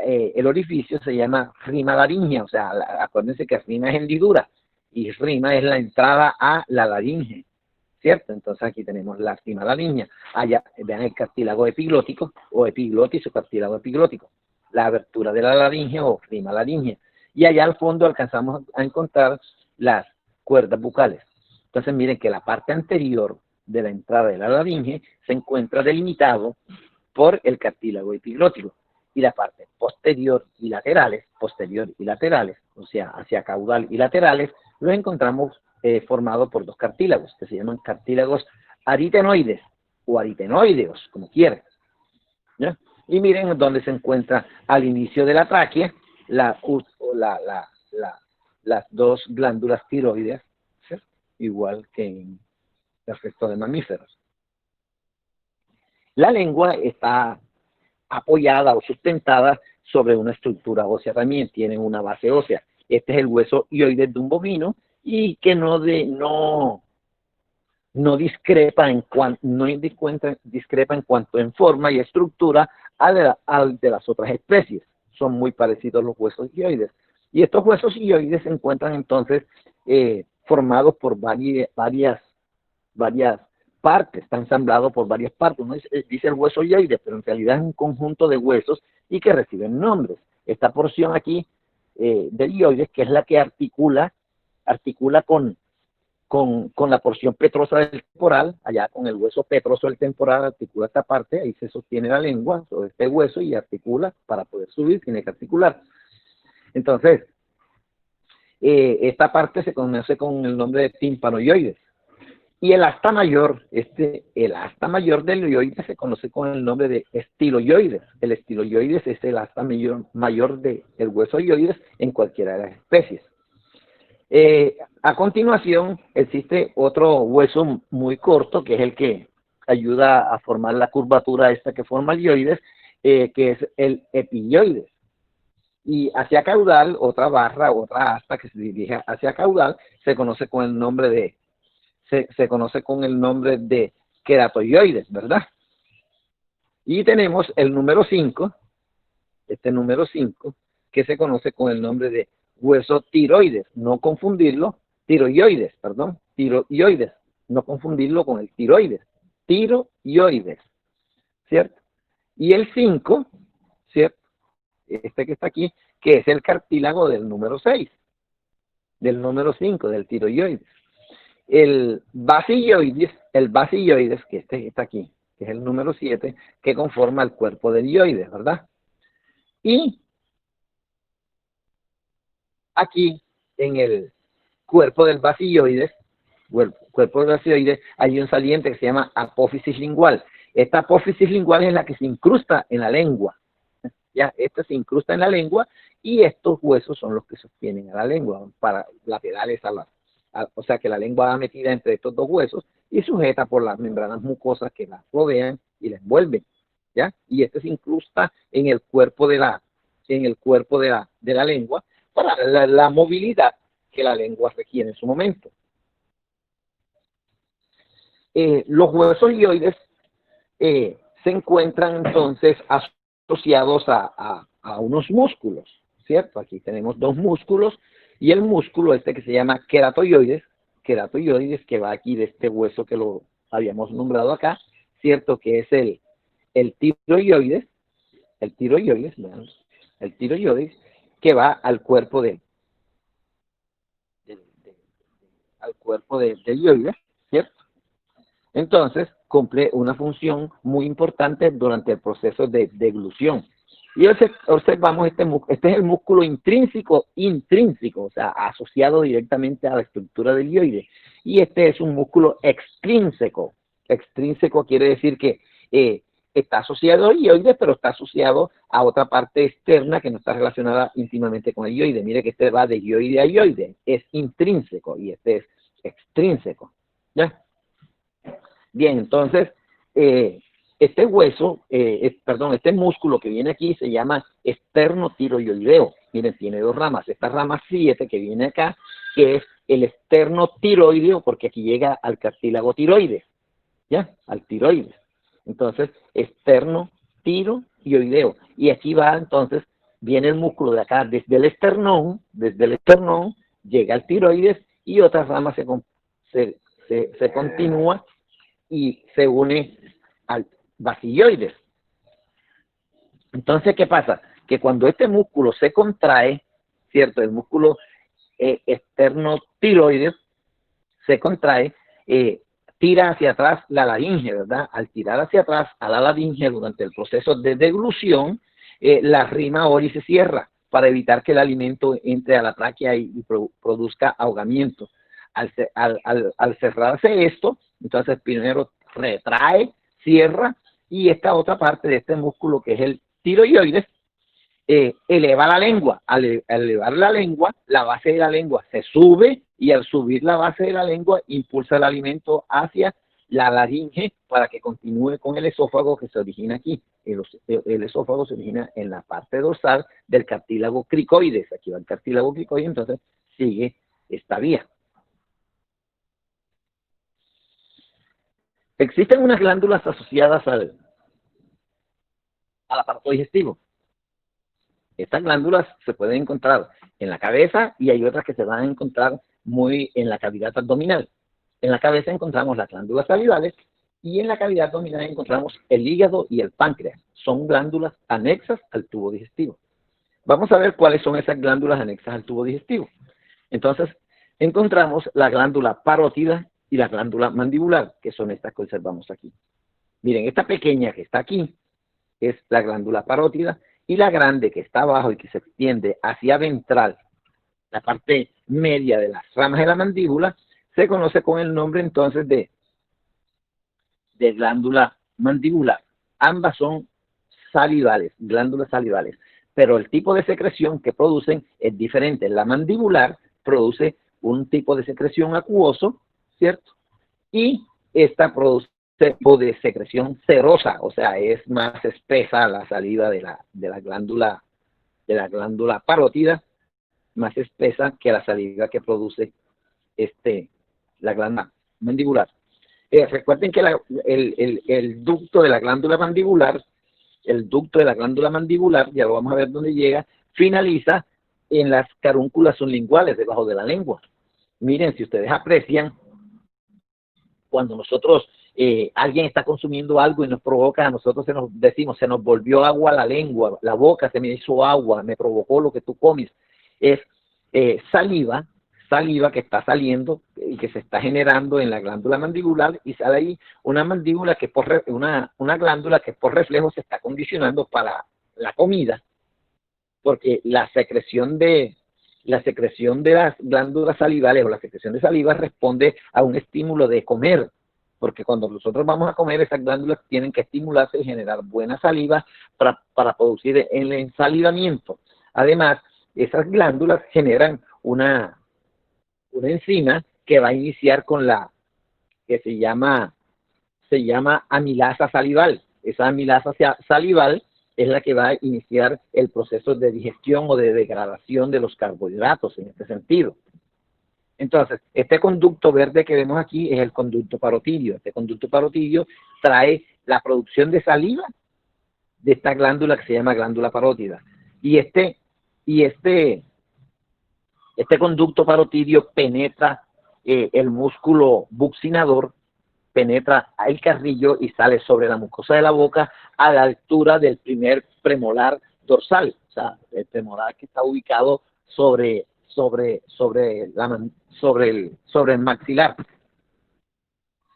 rima laringea, o sea, acuérdense que rima es hendidura y rima es la entrada a la laringe, ¿cierto? Entonces aquí tenemos la rima laringea. Allá vean el cartílago epiglótico o epiglotis o cartílago epiglótico, la abertura de la laringe o rima laringea. Y allá al fondo alcanzamos a encontrar las cuerdas bucales. Entonces miren que la parte anterior de la entrada de la laringe se encuentra delimitado por el cartílago epiglótico, y la parte posterior y laterales, o sea, hacia caudal y laterales, lo encontramos formado por 2 cartílagos, que se llaman cartílagos aritenoides, o aritenoideos, como quieran, ¿ya? Y miren dónde se encuentra al inicio de la tráquea las dos glándulas tiroides, ¿cierto? Igual que en el resto de mamíferos. La lengua está apoyada o sustentada sobre una estructura ósea también, tiene una base ósea. Este es el hueso hioides de un bovino y que no discrepa en cuanto en forma y estructura al de las otras especies. Son muy parecidos los huesos hioides. Y estos huesos hioides se encuentran entonces formados por varias partes, está ensamblado por varias partes. Uno dice el hueso hioide, pero en realidad es un conjunto de huesos y que reciben nombres. Esta porción aquí del hioides, que es la que articula con la porción petrosa del temporal, allá con el hueso petroso del temporal, articula esta parte, ahí se sostiene la lengua sobre este hueso y articula, para poder subir tiene que articular. Entonces, esta parte se conoce con el nombre de tímpano-hioides. Y el asta mayor, el asta mayor del hioides se conoce con el nombre de estiloioides. El estiloioides es el asta mayor del hueso hioides en cualquiera de las especies. A continuación, existe otro hueso muy corto, que es el que ayuda a formar la curvatura esta que forma el hioides, que es el epioides. Y hacia caudal, otra barra, otra asta que se dirige hacia caudal, se conoce con el nombre de queratoioides, ¿verdad? Y tenemos el número 5, este número 5, que se conoce con el nombre de hueso tiroides, no confundirlo, tiroioides, no confundirlo con el tiroides, tiroioides, ¿cierto? Y el 5, ¿cierto? Este que está aquí, que es el cartílago del número 6, del número 5, del tiroioides. El basilloides, que está aquí, que es el número 7, que conforma el cuerpo del hioides, ¿verdad? Y aquí, en el cuerpo del basilloides, hay un saliente que se llama apófisis lingual. Esta apófisis lingual es la que se incrusta en la lengua. Ya, esta se incrusta en la lengua y estos huesos son los que sostienen a la lengua, para laterales o sea que la lengua va metida entre estos dos huesos y sujeta por las membranas mucosas que la rodean y la envuelven, ¿ya? Y este se incrusta en el cuerpo de la lengua para la movilidad que la lengua requiere en su momento. Los huesos hioides se encuentran entonces asociados a unos músculos, ¿cierto? Aquí tenemos dos músculos y el músculo este que se llama queratoioides, que va aquí de este hueso que lo habíamos nombrado acá, ¿cierto? Que es el tiroioides, que va al cuerpo del hioides, ¿cierto? Entonces, cumple una función muy importante durante el proceso de deglución. Y observamos este es el músculo intrínseco, o sea, asociado directamente a la estructura del hioide. Y este es un músculo extrínseco. Extrínseco quiere decir que está asociado al hioide, pero está asociado a otra parte externa que no está relacionada íntimamente con el hioide. Mire que este va de hioide a hioide. Es intrínseco y este es extrínseco. ¿Ya? Bien, entonces, este músculo que viene aquí se llama esternotiroideo. Miren, tiene dos ramas. Esta rama 7 que viene acá, que es el esternotiroideo, porque aquí llega al cartílago tiroides, ¿ya? Al tiroides. Entonces, esternotiroideo. Y aquí va, entonces, viene el músculo de acá, desde el esternón, llega al tiroides y otra rama se continúa y se une al basilloides. Entonces, ¿qué pasa? Que cuando este músculo se contrae, ¿cierto? El músculo esternotiroides se contrae, tira hacia atrás la laringe, ¿verdad? Al tirar hacia atrás a la laringe durante el proceso de deglución, la rima ori se cierra para evitar que el alimento entre a la tráquea y produzca ahogamiento. Al cerrarse esto, entonces primero retrae, cierra y esta otra parte de este músculo, que es el tiroides, eleva la lengua. Al elevar la lengua, la base de la lengua se sube, y al subir la base de la lengua impulsa el alimento hacia la laringe para que continúe con el esófago, que se origina aquí. El esófago se origina en la parte dorsal del cartílago cricoides. Aquí va el cartílago cricoides, entonces sigue esta vía. Existen unas glándulas asociadas al aparato digestivo. Estas glándulas se pueden encontrar en la cabeza, y hay otras que se van a encontrar muy en la cavidad abdominal. En la cabeza encontramos las glándulas salivales, y en la cavidad abdominal encontramos el hígado y el páncreas. Son glándulas anexas al tubo digestivo. Vamos a ver cuáles son esas glándulas anexas al tubo digestivo. Entonces, encontramos la glándula parótida y la glándula mandibular, que son estas que observamos aquí. Miren, esta pequeña que está aquí es la glándula parótida, y la grande que está abajo y que se extiende hacia ventral, la parte media de las ramas de la mandíbula, se conoce con el nombre entonces de glándula mandibular. Ambas son salivales, glándulas salivales, pero el tipo de secreción que producen es diferente. La mandibular produce un tipo de secreción acuoso, ¿cierto? Y esta produce tipo de secreción serosa, o sea, es más espesa la saliva de la glándula parótida, más espesa que la saliva que produce la glándula mandibular. Recuerden que el ducto de la glándula mandibular, ya lo vamos a ver dónde llega, finaliza en las carúnculas sublinguales, debajo de la lengua. Miren, si ustedes aprecian, cuando nosotros, alguien está consumiendo algo y nos provoca, a nosotros se nos volvió agua la lengua, la boca se me hizo agua, me provocó lo que tú comes. Es saliva que está saliendo y que se está generando en la glándula mandibular, y sale ahí una mandíbula que una glándula que por reflejo se está condicionando para la comida, porque la secreción de las glándulas salivales, o la secreción de saliva, responde a un estímulo de comer, porque cuando nosotros vamos a comer, esas glándulas tienen que estimularse y generar buena saliva para producir el ensalivamiento. Además, esas glándulas generan una enzima que va a iniciar con la que se llama amilasa salival. Esa amilasa salival es la que va a iniciar el proceso de digestión o de degradación de los carbohidratos en este sentido. Entonces, este conducto verde que vemos aquí es el conducto parotidio. Este conducto parotidio trae la producción de saliva de esta glándula que se llama glándula parótida. Y este conducto parotidio penetra el músculo buccinador, penetra el carrillo y sale sobre la mucosa de la boca a la altura del primer premolar dorsal, o sea, el premolar que está ubicado sobre el maxilar.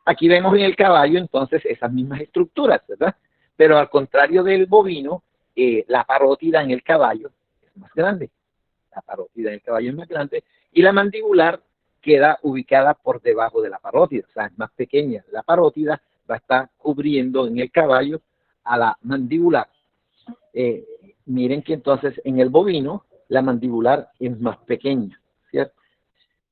Aquí vemos en el caballo entonces esas mismas estructuras, ¿verdad? Pero al contrario del bovino, la parótida en el caballo es más grande. La parótida en el caballo es más grande, y la mandibular queda ubicada por debajo de la parótida, o sea, es más pequeña. La parótida va a estar cubriendo en el caballo a la mandibular. Miren que entonces en el bovino la mandibular es más pequeña, ¿cierto?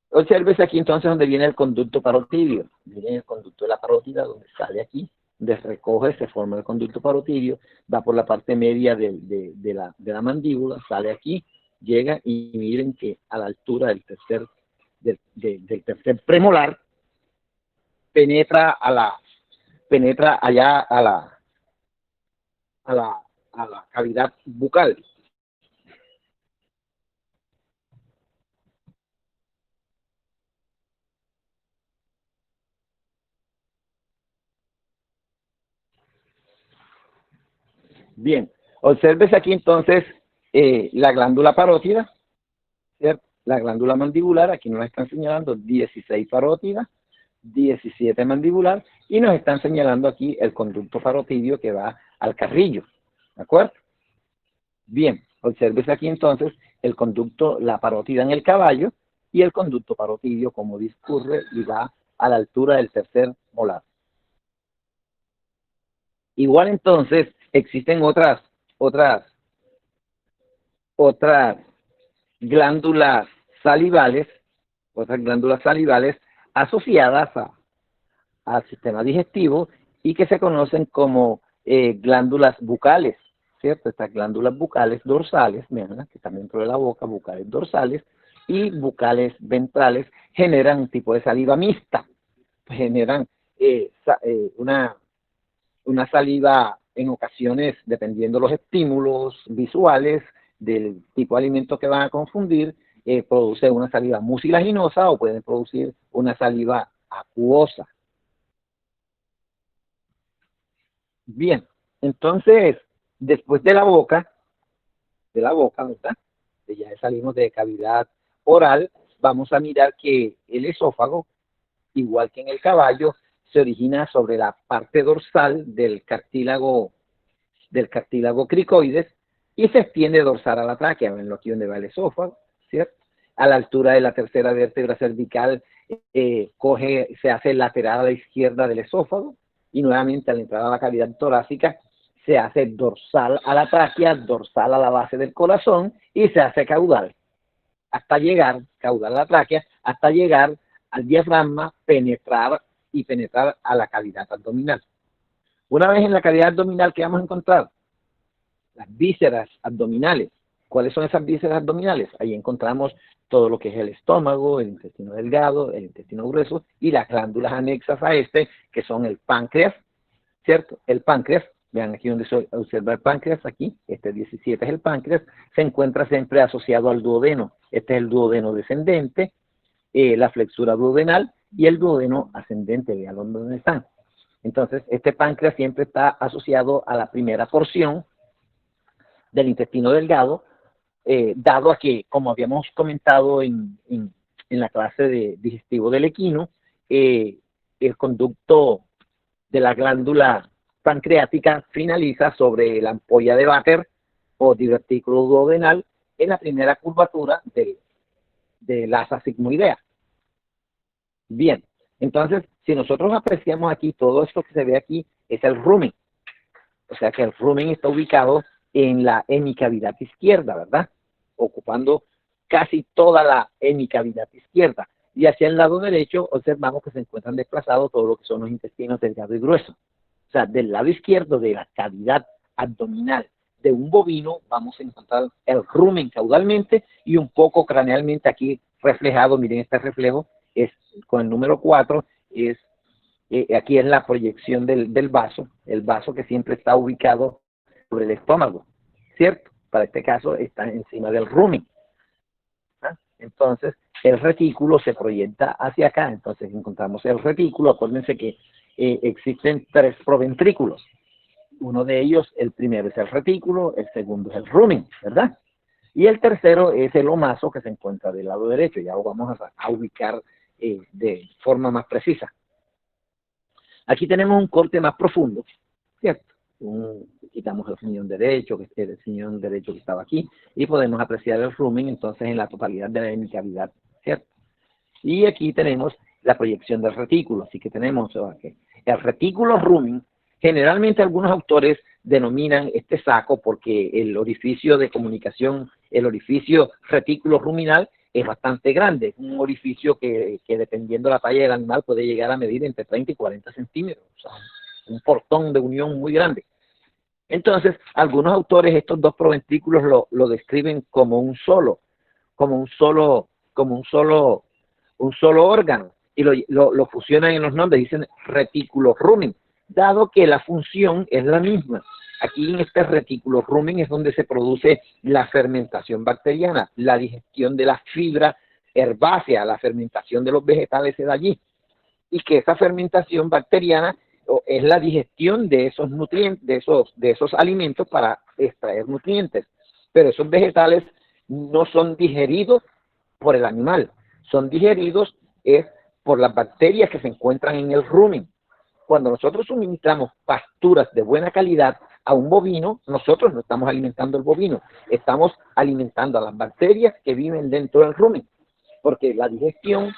Observes aquí entonces donde viene el conducto parotidio. Miren el conducto de la parótida, donde sale aquí, donde recoge, se forma el conducto parotidio, va por la parte media de la mandíbula, sale aquí, llega, y miren que a la altura del tercer premolar penetra allá a la cavidad bucal. Bien, observes aquí entonces la glándula parótida, ¿cierto? La glándula mandibular, aquí nos están señalando 16 parótidas, 17 mandibular, y nos están señalando aquí el conducto parotidio que va al carrillo, ¿de acuerdo? Bien, observes aquí entonces el conducto, la parótida en el caballo, y el conducto parotidio como discurre y va a la altura del tercer molar. Igual entonces existen otras, otras glándulas salivales, otras glándulas salivales asociadas al sistema digestivo y que se conocen como glándulas bucales, ¿cierto? Estas glándulas bucales dorsales, ¿verdad? Que están dentro de la boca, bucales dorsales y bucales ventrales, generan un tipo de saliva mixta, generan una saliva en ocasiones, dependiendo los estímulos visuales del tipo de alimento que van a confundir, produce una saliva mucilaginosa o pueden producir una saliva acuosa. Bien, entonces, después de la boca, ¿verdad? Ya salimos de cavidad oral, vamos a mirar que el esófago, igual que en el caballo, se origina sobre la parte dorsal del cartílago cricoides y se extiende dorsal a la tráquea, ven aquí donde va el esófago, ¿cierto? A la altura de la tercera vértebra cervical se hace lateral a la izquierda del esófago y nuevamente al entrar a la cavidad torácica se hace dorsal a la tráquea, dorsal a la base del corazón y se hace caudal hasta llegar, caudal a la tráquea, hasta llegar al diafragma, penetrar a la cavidad abdominal. Una vez en la cavidad abdominal, ¿qué vamos a encontrar? Las vísceras abdominales. ¿Cuáles son esas vísceras abdominales? Ahí encontramos todo lo que es el estómago, el intestino delgado, el intestino grueso y las glándulas anexas a este, que son el páncreas, ¿cierto? El páncreas, vean aquí donde se observa el páncreas, aquí, este 17 es el páncreas, se encuentra siempre asociado al duodeno. Este es el duodeno descendente, la flexura duodenal y el duodeno ascendente, vean dónde están. Entonces, este páncreas siempre está asociado a la primera porción del intestino delgado, dado a que, como habíamos comentado en la clase de digestivo del equino, el conducto de la glándula pancreática finaliza sobre la ampolla de Vater o divertículo duodenal en la primera curvatura de la asa sigmoidea. Bien, entonces, si nosotros apreciamos aquí, todo esto que se ve aquí es el rumen. O sea que el rumen está ubicado en la hemicavidad izquierda, ¿verdad? Ocupando casi toda la hemicavidad izquierda. Y hacia el lado derecho observamos que se encuentran desplazados todo lo que son los intestinos delgado y grueso. O sea, del lado izquierdo de la cavidad abdominal de un bovino vamos a encontrar el rumen caudalmente y un poco cranealmente aquí reflejado. Miren este reflejo, es con el número 4, es aquí es la proyección del vaso, el vaso que siempre está ubicado sobre el estómago, ¿cierto? Para este caso está encima del rumen. ¿Ah? Entonces, el retículo se proyecta hacia acá, entonces encontramos el retículo. Acuérdense que existen 3 proventrículos. Uno de ellos, el primero es el retículo, el segundo es el rumen, ¿verdad? Y el tercero es el omaso que se encuentra del lado derecho. Ya lo vamos a ubicar de forma más precisa. Aquí tenemos un corte más profundo, ¿cierto? Quitamos el riñón derecho, el riñón derecho que estaba aquí, y podemos apreciar el rumen entonces en la totalidad de la hemicavidad, ¿cierto? Y aquí tenemos la proyección del retículo, así que tenemos el retículo rumen. Generalmente algunos autores denominan este saco porque el orificio de comunicación, el orificio retículo ruminal es bastante grande, es un orificio que dependiendo de la talla del animal puede llegar a medir entre 30 y 40 centímetros, o sea, un portón de unión muy grande. Entonces, algunos autores estos 2 proventrículos lo describen como un solo órgano, y lo fusionan en los nombres, dicen retículo rumen, dado que la función es la misma. Aquí en este retículo rumen es donde se produce la fermentación bacteriana, la digestión de la fibra herbácea, la fermentación de los vegetales se da allí, y que esa fermentación bacteriana es la digestión de esos nutrientes, de esos alimentos para extraer nutrientes. Pero esos vegetales no son digeridos por el animal, son digeridos por las bacterias que se encuentran en el rumen. Cuando nosotros suministramos pasturas de buena calidad a un bovino, nosotros no estamos alimentando al bovino, estamos alimentando a las bacterias que viven dentro del rumen, porque la digestión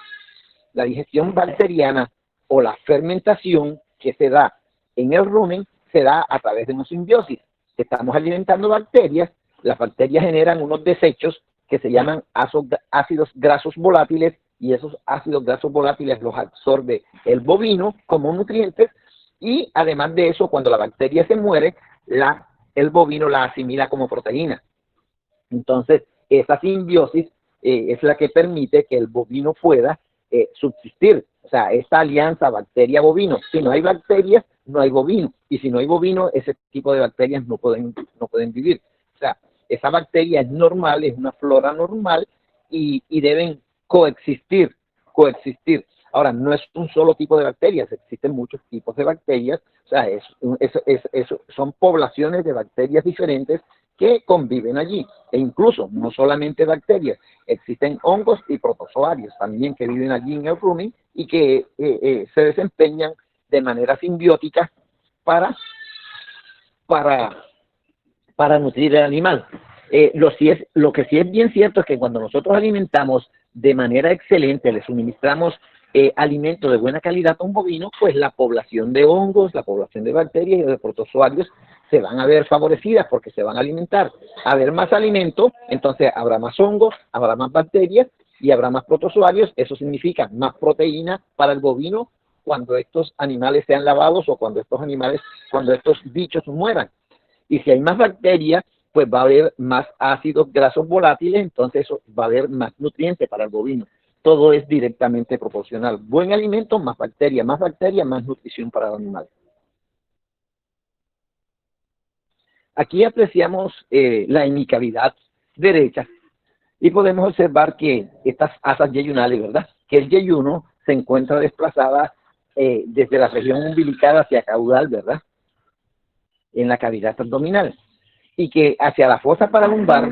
bacteriana o la fermentación que se da en el rumen se da a través de una simbiosis. Estamos alimentando bacterias, las bacterias generan unos desechos que se llaman ácidos grasos volátiles, y esos ácidos grasos volátiles los absorbe el bovino como nutrientes, y además de eso, cuando la bacteria se muere, el bovino la asimila como proteína. Entonces, esa simbiosis es la que permite que el bovino pueda subsistir. O sea, esta alianza bacteria-bovino. Si no hay bacterias, no hay bovino. Y si no hay bovino, ese tipo de bacterias no pueden vivir. O sea, esa bacteria es normal, es una flora normal, y deben coexistir. Ahora, no es un solo tipo de bacterias, existen muchos tipos de bacterias. O sea, son poblaciones de bacterias diferentes que conviven allí. E incluso, no solamente bacterias, existen hongos y protozoarios también que viven allí en el rumen y que se desempeñan de manera simbiótica para nutrir al animal. Lo que sí es bien cierto es que cuando nosotros alimentamos de manera excelente, le suministramos alimento de buena calidad a un bovino, pues la población de hongos, la población de bacterias y de protozoarios se van a ver favorecidas porque se van a alimentar. A haber más alimento, entonces habrá más hongos, habrá más bacterias y habrá más protozoarios. Eso significa más proteína para el bovino cuando estos animales sean lavados o cuando estos bichos mueran. Y si hay más bacterias, pues va a haber más ácidos grasos volátiles, entonces eso va a haber más nutrientes para el bovino. Todo es directamente proporcional. Buen alimento, más bacteria, más nutrición para el animal. Aquí apreciamos la hemicavidad derecha y podemos observar que estas asas yeyunales, ¿verdad? Que el yeyuno se encuentra desplazada desde la región umbilical hacia caudal, ¿verdad? En la cavidad abdominal. Y que hacia la fosa paralumbar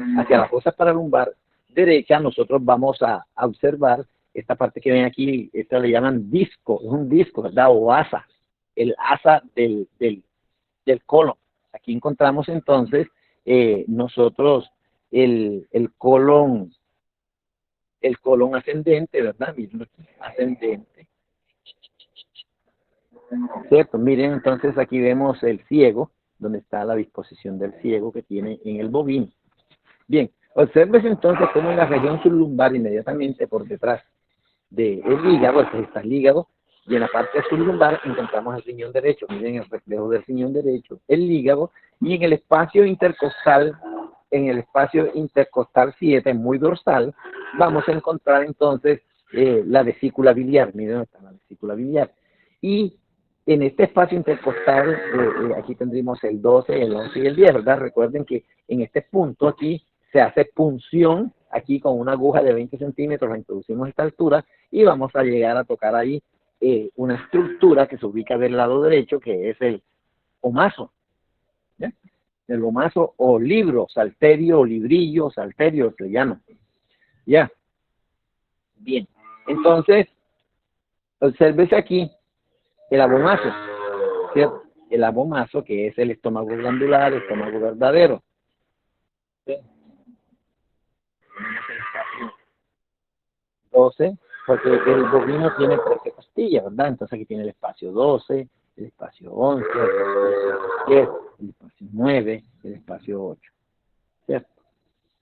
derecha, nosotros vamos a observar esta parte que ven aquí. Esta le llaman disco, es un disco, ¿verdad? O asa, el asa del colon. Aquí encontramos entonces nosotros el colon ascendente, ¿verdad? Miren aquí, ascendente. ¿Cierto? Miren, entonces aquí vemos el ciego, donde está la disposición del ciego que tiene en el bovino. Bien, observes entonces cómo en la región sublumbar, inmediatamente por detrás del hígado, está el hígado, y en la parte sublumbar encontramos el riñón derecho. Miren el reflejo del riñón derecho, el hígado, y en el espacio intercostal 7, muy dorsal, vamos a encontrar entonces la vesícula biliar. Miren dónde está la vesícula biliar. Y en este espacio intercostal, aquí tendríamos el 12, el 11 y el 10, ¿verdad? Recuerden que en este punto aquí se hace punción, aquí con una aguja de 20 centímetros, la introducimos a esta altura y vamos a llegar a tocar ahí una estructura que se ubica del lado derecho, que es el omaso. ¿Ya? El omaso o libro, salterio o librillo, salterio se llama. ¿Ya? Bien. Entonces, obsérvese aquí el abomaso, ¿cierto? El abomaso, que es el estómago glandular, el estómago verdadero. ¿Sí? 12, porque el bovino tiene 13 costillas, ¿verdad? Entonces aquí tiene el espacio 12, el espacio 11, el espacio 10, el espacio 9, el espacio 8, ¿cierto?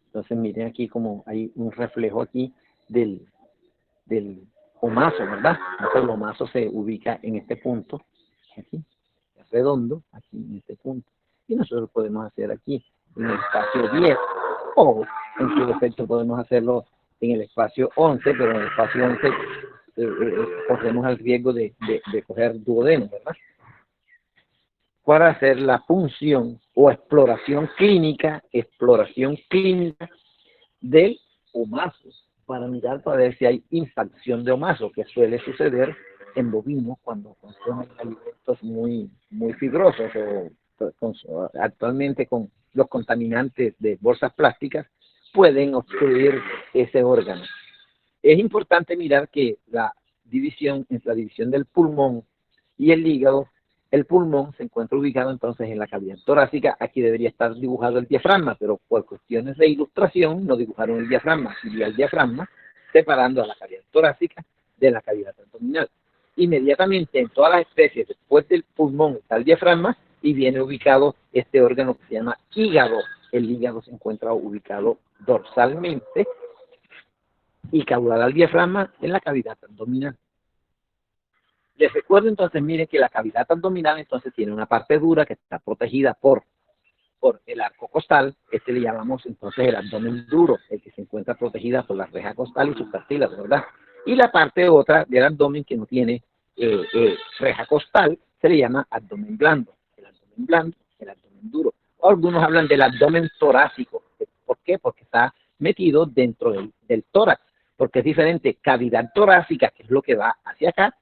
Entonces miren aquí como hay un reflejo aquí del omaso, ¿verdad? Entonces el omaso se ubica en este punto, aquí, es redondo, aquí en este punto, y nosotros podemos hacer aquí en el espacio 10, o en su defecto podemos hacerlo en el espacio 11, pero en el espacio 11 corremos el riesgo de coger duodeno, ¿verdad? Para hacer la punción o exploración clínica del omaso, para mirar para ver si hay infección de omaso, que suele suceder en bovinos cuando consumen alimentos muy fibrosos o actualmente con los contaminantes de bolsas plásticas pueden obstruir ese órgano. Es importante mirar que la división del pulmón y el hígado, el pulmón se encuentra ubicado entonces en la cavidad torácica. Aquí debería estar dibujado el diafragma, pero por cuestiones de ilustración no dibujaron el diafragma, sino el diafragma separando a la cavidad torácica de la cavidad abdominal. Inmediatamente en todas las especies, después del pulmón está el diafragma, y viene ubicado este órgano que se llama hígado. El hígado se encuentra ubicado dorsalmente y caudal al diafragma en la cavidad abdominal. Les recuerdo entonces, miren que la cavidad abdominal entonces tiene una parte dura que está protegida por el arco costal. Este le llamamos entonces el abdomen duro, el que se encuentra protegida por la reja costal y sus cartílagos, ¿verdad? Y la parte otra del abdomen que no tiene reja costal se le llama abdomen blando. El abdomen blando, el abdomen duro. Algunos hablan del abdomen torácico. ¿Por qué? Porque está metido dentro del tórax, porque es diferente cavidad torácica, que es lo que va hacia acá,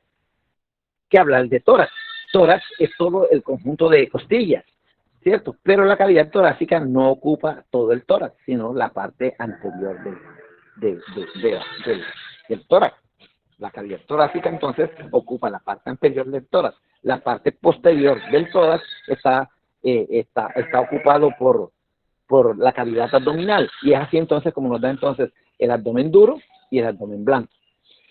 que hablar de tórax. Tórax es todo el conjunto de costillas, ¿cierto? Pero la cavidad torácica no ocupa todo el tórax, sino la parte anterior del tórax. La cavidad torácica entonces ocupa la parte anterior del tórax. La parte posterior del tórax está ocupado por la cavidad abdominal. Y es así entonces como nos da entonces el abdomen duro y el abdomen blando.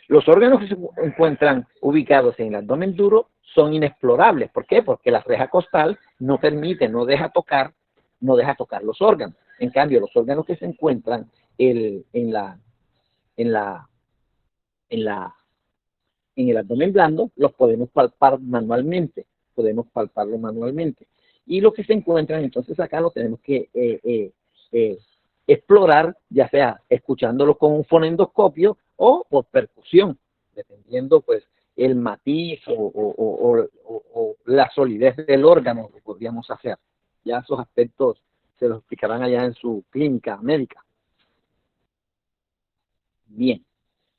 Los órganos que se encuentran ubicados en el abdomen duro son inexplorables. ¿Por qué? Porque la reja costal no permite, no deja tocar los órganos. En cambio, los órganos que se encuentran en el abdomen blando los podemos palpar manualmente. Y los que se encuentran entonces acá los tenemos que explorar, ya sea escuchándolo con un fonendoscopio o por percusión, dependiendo pues el matiz o la solidez del órgano que podríamos hacer. Ya esos aspectos se los explicarán allá en su clínica médica. Bien.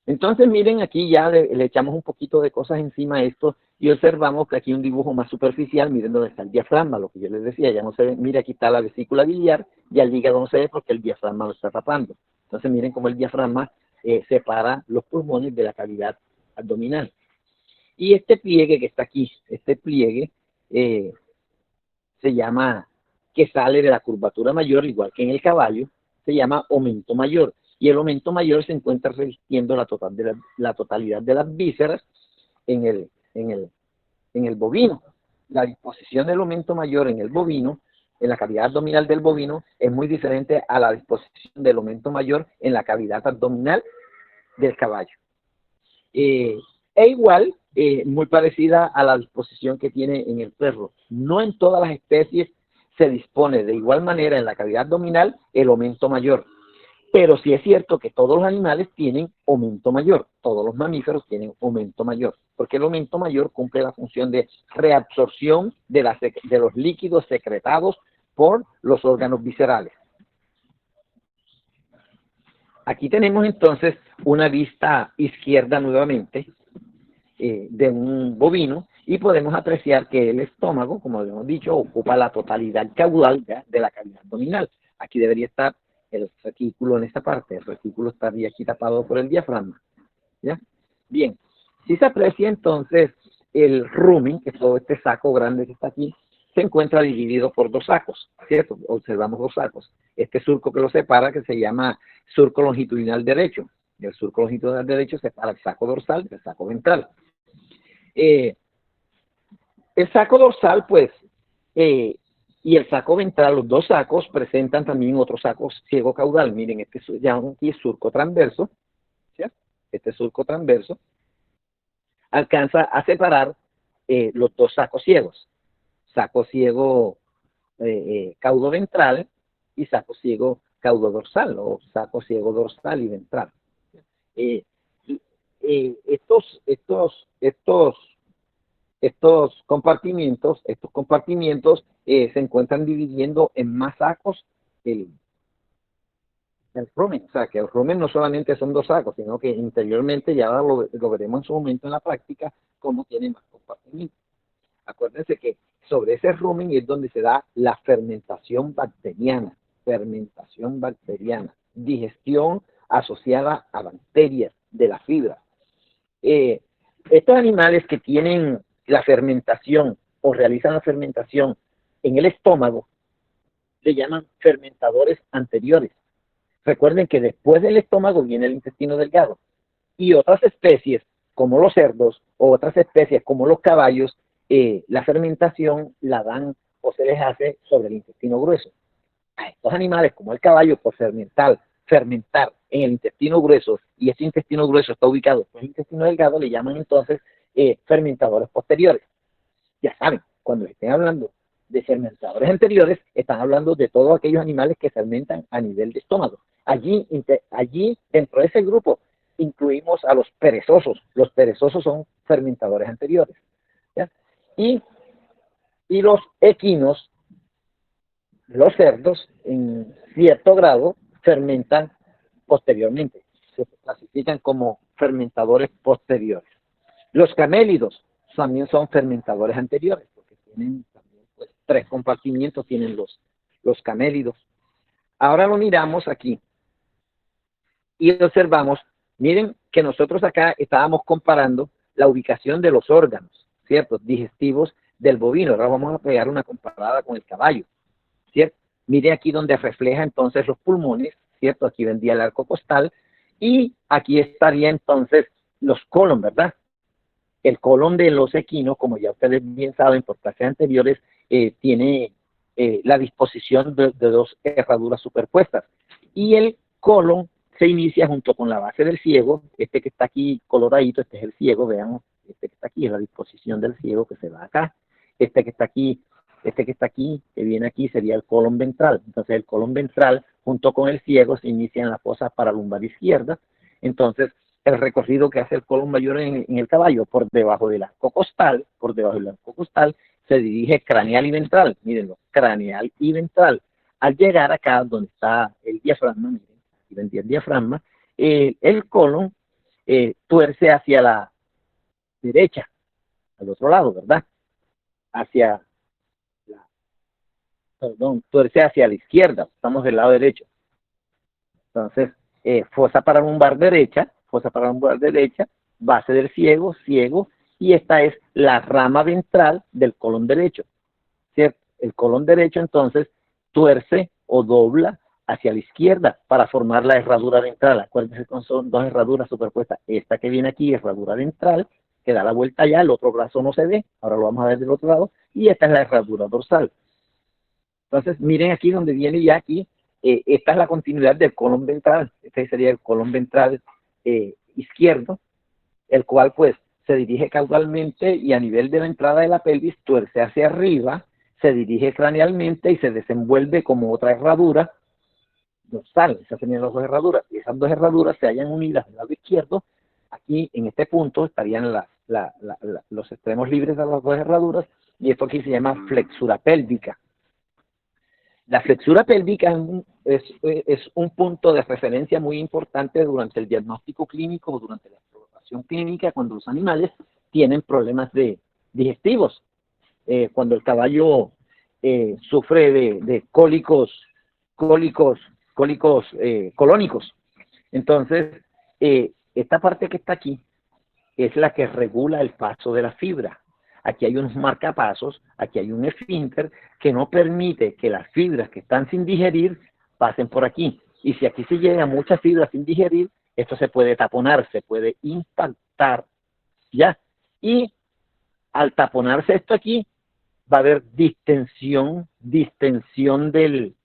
Entonces miren, aquí ya le echamos un poquito de cosas encima a esto y observamos que aquí un dibujo más superficial, miren dónde está el diafragma, lo que yo les decía, ya no se ve, mira aquí está la vesícula biliar y el hígado no se ve porque el diafragma lo está tapando. Entonces miren cómo el diafragma separa los pulmones de la cavidad abdominal. Y este pliegue que está aquí, este pliegue se llama, que sale de la curvatura mayor, igual que en el caballo, se llama aumento mayor. Y el aumento mayor se encuentra resistiendo la totalidad de las vísceras en el bovino. La disposición del aumento mayor en el bovino, en la cavidad abdominal del bovino, es muy diferente a la disposición del aumento mayor en la cavidad abdominal del caballo. Igual, muy parecida a la disposición que tiene en el perro. No en todas las especies se dispone de igual manera en la cavidad abdominal el aumento mayor. Pero sí es cierto que todos los animales tienen aumento mayor, todos los mamíferos tienen aumento mayor, porque el aumento mayor cumple la función de reabsorción de los líquidos secretados por los órganos viscerales. Aquí tenemos entonces una vista izquierda nuevamente de un bovino y podemos apreciar que el estómago, como habíamos dicho, ocupa la totalidad caudal de la cavidad abdominal. Aquí debería estar el retículo en esta parte, el retículo estaría aquí tapado por el diafragma, ¿ya? Bien, si se aprecia entonces el rumen, que es todo este saco grande que está aquí, se encuentra dividido por dos sacos, ¿cierto? Observamos dos sacos. Este surco que lo separa, que se llama surco longitudinal derecho. El surco longitudinal derecho separa el saco dorsal del saco ventral. El saco dorsal, pues, y el saco ventral, los dos sacos, presentan también otros sacos ciego caudal. Miren, este se llama aquí surco transverso, ¿cierto? Este surco transverso alcanza a separar los dos sacos ciegos. Saco ciego caudo ventral y saco ciego caudo dorsal, o saco ciego dorsal y ventral. Estos compartimientos se encuentran dividiendo en más sacos el rumen. O sea, que el rumen no solamente son dos sacos, sino que interiormente ya lo veremos en su momento en la práctica, cómo tiene más compartimientos. Acuérdense que sobre ese rumen es donde se da la fermentación bacteriana, digestión asociada a bacterias de la fibra. Estos animales que tienen la fermentación o realizan la fermentación en el estómago, se llaman fermentadores anteriores. Recuerden que después del estómago viene el intestino delgado. Y otras especies, como los cerdos, o otras especies como los caballos, la fermentación la dan o se les hace sobre el intestino grueso. A estos animales, como el caballo, por fermentar en el intestino grueso, y este intestino grueso está ubicado en el intestino delgado, le llaman entonces fermentadores posteriores. Ya saben, cuando estén hablando de fermentadores anteriores, están hablando de todos aquellos animales que fermentan a nivel de estómago. Allí dentro de ese grupo, incluimos a los perezosos. Los perezosos son fermentadores anteriores. ¿Ya? Y los equinos, los cerdos, en cierto grado, fermentan posteriormente. Se clasifican como fermentadores posteriores. Los camélidos también son fermentadores anteriores, porque tienen también pues, 3 compartimientos, tienen los camélidos. Ahora lo miramos aquí y observamos, miren que nosotros acá estábamos comparando la ubicación de los órganos, ¿cierto? Digestivos del bovino. Ahora vamos a pegar una comparada con el caballo, ¿cierto? Mire aquí donde refleja entonces los pulmones, ¿cierto? Aquí vendría el arco costal y aquí estaría entonces los colon, ¿verdad? El colon de los equinos, como ya ustedes bien saben por clases anteriores, tiene la disposición de 2 herraduras superpuestas. Y el colon se inicia junto con la base del ciego, este que está aquí coloradito, este es el ciego, veamos, este que está aquí es la disposición del ciego que se va acá, este que está aquí, que viene aquí sería el colon ventral. Entonces el colon ventral junto con el ciego se inicia en la fosa paralumbar izquierda. Entonces el recorrido que hace el colon mayor en el caballo por debajo del arco costal, se dirige craneal y ventral, mírenlo, craneal y ventral. Al llegar acá donde está el diafragma, miren, aquí vendría el diafragma, el colon tuerce hacia la derecha, al otro lado, ¿verdad? Tuerce hacia la izquierda, estamos del lado derecho. Entonces, fosa paralumbar derecha, base del ciego, y esta es la rama ventral del colon derecho, ¿cierto? El colon derecho entonces tuerce o dobla hacia la izquierda para formar la herradura ventral. Acuérdense que son 2 herraduras superpuestas. Esta que viene aquí, herradura ventral, que da la vuelta allá, el otro brazo no se ve, ahora lo vamos a ver del otro lado, y esta es la herradura dorsal. Entonces, miren aquí donde viene ya aquí, esta es la continuidad del colon ventral, este sería el colon ventral izquierdo, el cual pues se dirige caudalmente y a nivel de la entrada de la pelvis tuerce hacia arriba, se dirige cranealmente y se desenvuelve como otra herradura dorsal. Esas serían las 2 herraduras, y esas 2 herraduras se hallan unidas del lado izquierdo. Aquí en este punto estarían los extremos libres de las 2 herraduras, y esto aquí se llama flexura pélvica. La flexura pélvica es un punto de referencia muy importante durante el diagnóstico clínico o durante la exploración clínica cuando los animales tienen problemas digestivos. Cuando el caballo sufre de cólicos colónicos. Entonces, esta parte que está aquí es la que regula el paso de la fibra. Aquí hay unos marcapasos, aquí hay un esfínter que no permite que las fibras que están sin digerir pasen por aquí. Y si aquí se llega muchas fibras sin digerir, esto se puede taponar, se puede impactar, ¿ya? Y al taponarse esto aquí, va a haber distensión del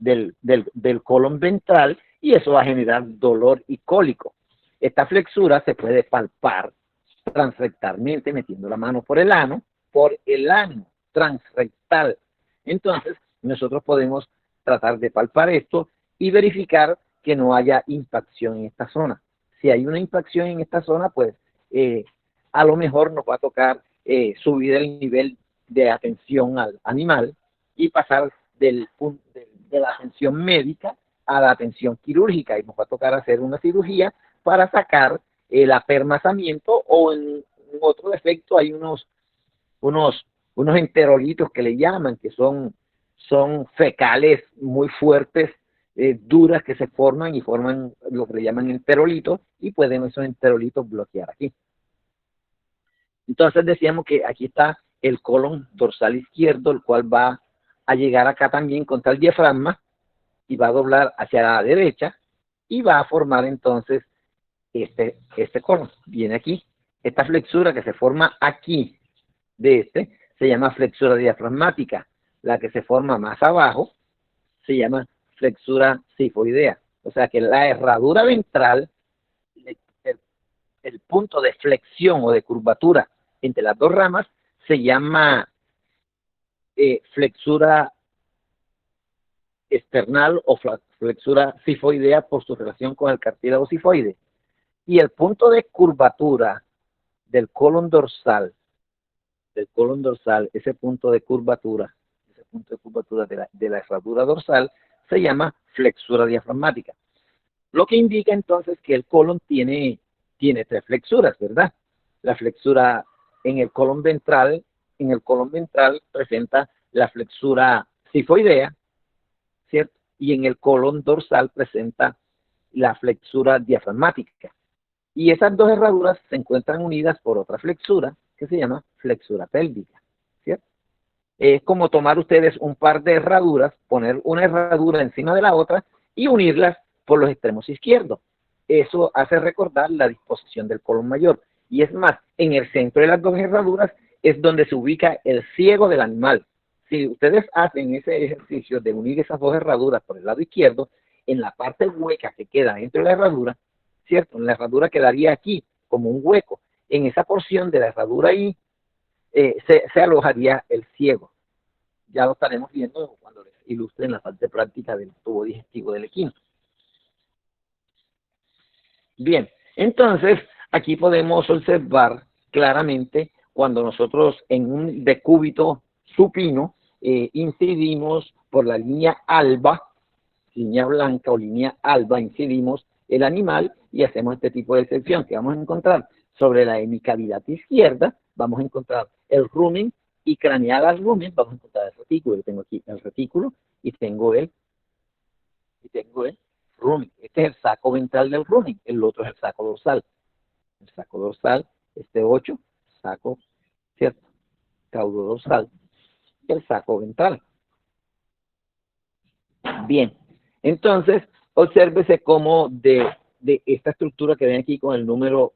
colon ventral y eso va a generar dolor y cólico. Esta flexura se puede palpar transrectalmente metiendo la mano por el ano transrectal. Entonces, nosotros podemos tratar de palpar esto y verificar que no haya impacción en esta zona. Si hay una impacción en esta zona, pues a lo mejor nos va a tocar subir el nivel de atención al animal y pasar de la atención médica a la atención quirúrgica, y nos va a tocar hacer una cirugía para sacar el apermazamiento, o en otro defecto hay unos enterolitos que le llaman, que son fecales muy fuertes, duras, que se forman y forman lo que le llaman enterolitos, y pueden esos enterolitos bloquear aquí. Entonces decíamos que aquí está el colon dorsal izquierdo, el cual va a llegar acá también contra el diafragma y va a doblar hacia la derecha y va a formar entonces este colon. Viene aquí. Esta flexura que se forma aquí de se llama flexura diafragmática. la que se forma más abajo, se llama flexura sifoidea. O sea que la herradura ventral, el, el punto de flexión o de curvatura entre las dos ramas, se llama flexura external o flexura sifoidea por su relación con el cartílago sifoide. Y el punto de curvatura del colon dorsal, ese punto de curvatura de la herradura dorsal, se llama flexura diafragmática. Lo que indica entonces que el colon tiene tres flexuras, ¿verdad? La flexura en el colon ventral presenta la flexura sifoidea, ¿cierto? Y en el colon dorsal presenta la flexura diafragmática. Y esas dos herraduras se encuentran unidas por otra flexura que se llama flexura pélvica, ¿cierto? Es como tomar ustedes un par de herraduras, poner una herradura encima de la otra y unirlas por los extremos izquierdos. Eso hace recordar la disposición del colon mayor. Y es más, en el centro de las dos herraduras es donde se ubica el ciego del animal. Si ustedes hacen ese ejercicio de unir esas dos herraduras por el lado izquierdo, en la parte hueca que queda dentro de la herradura, ¿cierto? En la herradura quedaría aquí como un hueco. En esa porción de la herradura ahí se alojaría el ciego. Ya lo estaremos viendo cuando les ilustre en la parte práctica del tubo digestivo del equino. Bien, entonces aquí podemos observar claramente cuando nosotros en un decúbito supino incidimos por la línea alba, línea blanca o línea alba, incidimos el animal y hacemos este tipo de sección que vamos a encontrar sobre la hemicavidad izquierda, vamos a encontrar el rumen y craneal al rumen, vamos a encontrar el retículo. Yo tengo aquí el retículo y tengo el rumen. Este es el saco ventral del rumen, el otro es el saco dorsal. El saco dorsal, este 8, saco, ¿cierto? Caudo dorsal, el saco ventral. Bien, entonces, obsérvese cómo de esta estructura que ven aquí con el número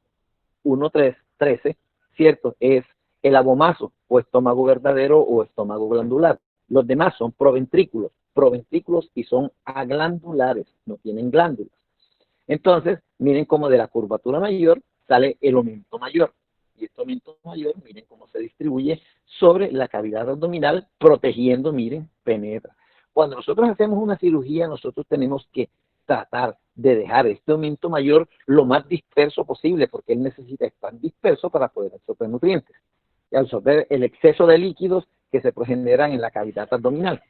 13, ¿cierto? Es el abomaso, o estómago verdadero, o estómago glandular. Los demás son proventrículos y son aglandulares, no tienen glándulas. Entonces, miren cómo de la curvatura mayor sale el aumento mayor. Y este aumento mayor, miren cómo se distribuye sobre la cavidad abdominal, protegiendo, miren, penetra. Cuando nosotros hacemos una cirugía, nosotros tenemos que tratar de dejar este aumento mayor lo más disperso posible, porque él necesita estar disperso para poder absorber nutrientes y absorber el exceso de líquidos que se generan en la cavidad abdominal.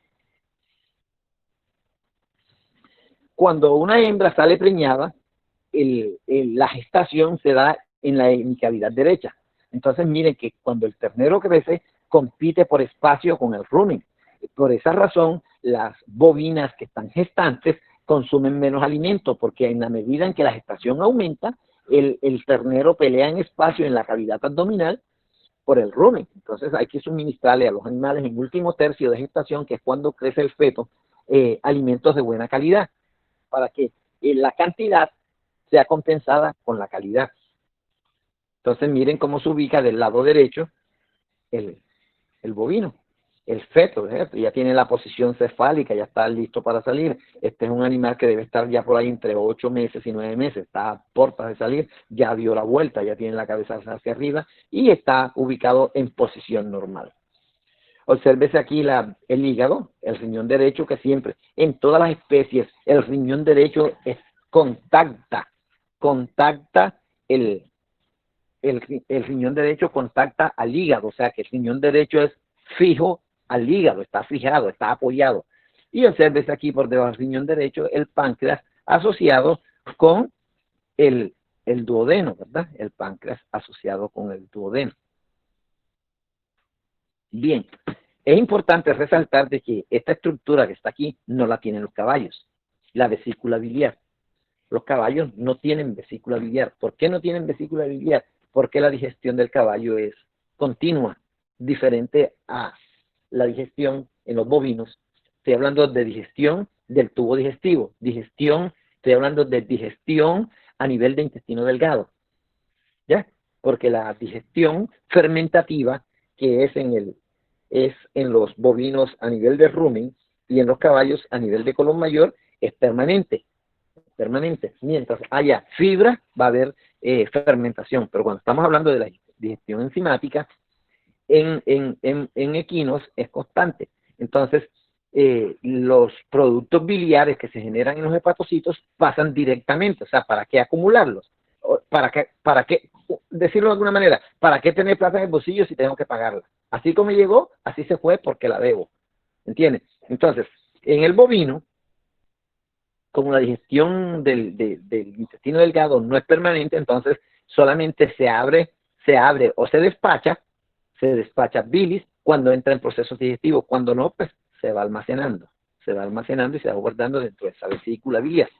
Cuando una hembra sale preñada, la gestación se da en la hemicavidad derecha. Entonces miren que cuando el ternero crece, compite por espacio con el rumen. Por esa razón, las bovinas que están gestantes consumen menos alimento, porque en la medida en que la gestación aumenta, el ternero pelea en espacio en la cavidad abdominal por el rumen. Entonces hay que suministrarle a los animales en último tercio de gestación, que es cuando crece el feto, alimentos de buena calidad, para que la cantidad sea compensada con la calidad. Entonces miren cómo se ubica del lado derecho el bovino, el feto, ¿cierto? Ya tiene la posición cefálica, ya está listo para salir. Este es un animal que debe estar ya por ahí entre 8 meses y 9 meses, está a puertas de salir, ya dio la vuelta, ya tiene la cabeza hacia arriba y está ubicado en posición normal. Obsérvese aquí el hígado, el riñón derecho, que siempre, en todas las especies, el riñón derecho contacta el riñón derecho contacta al hígado, o sea que el riñón derecho es fijo al hígado, está fijado, está apoyado. Y obsérvese aquí por debajo del riñón derecho el páncreas asociado con el duodeno, ¿verdad? El páncreas asociado con el duodeno. Bien, es importante resaltar de que esta estructura que está aquí no la tienen los caballos, la vesícula biliar. Los caballos no tienen vesícula biliar. ¿Por qué no tienen vesícula biliar? Porque la digestión del caballo es continua, diferente a la digestión en los bovinos. Estoy hablando de digestión del tubo digestivo. Estoy hablando de digestión a nivel de intestino delgado. ¿Ya? Porque la digestión fermentativa, que es en es en los bovinos a nivel de rumen y en los caballos a nivel de colon mayor es permanente. Mientras haya fibra va a haber fermentación, pero cuando estamos hablando de la digestión enzimática, en equinos es constante. Entonces, los productos biliares que se generan en los hepatocitos pasan directamente. O sea, ¿para qué acumularlos? ¿Para qué, decirlo de alguna manera, para qué tener plata en el bolsillo si tengo que pagarla? Así como llegó, así se fue porque la debo. ¿Entiendes? Entonces, en el bovino, como la digestión del intestino delgado no es permanente, entonces solamente se abre o se despacha bilis cuando entra en procesos digestivos. Cuando no, pues se va almacenando y se va guardando dentro de esa vesícula biliar.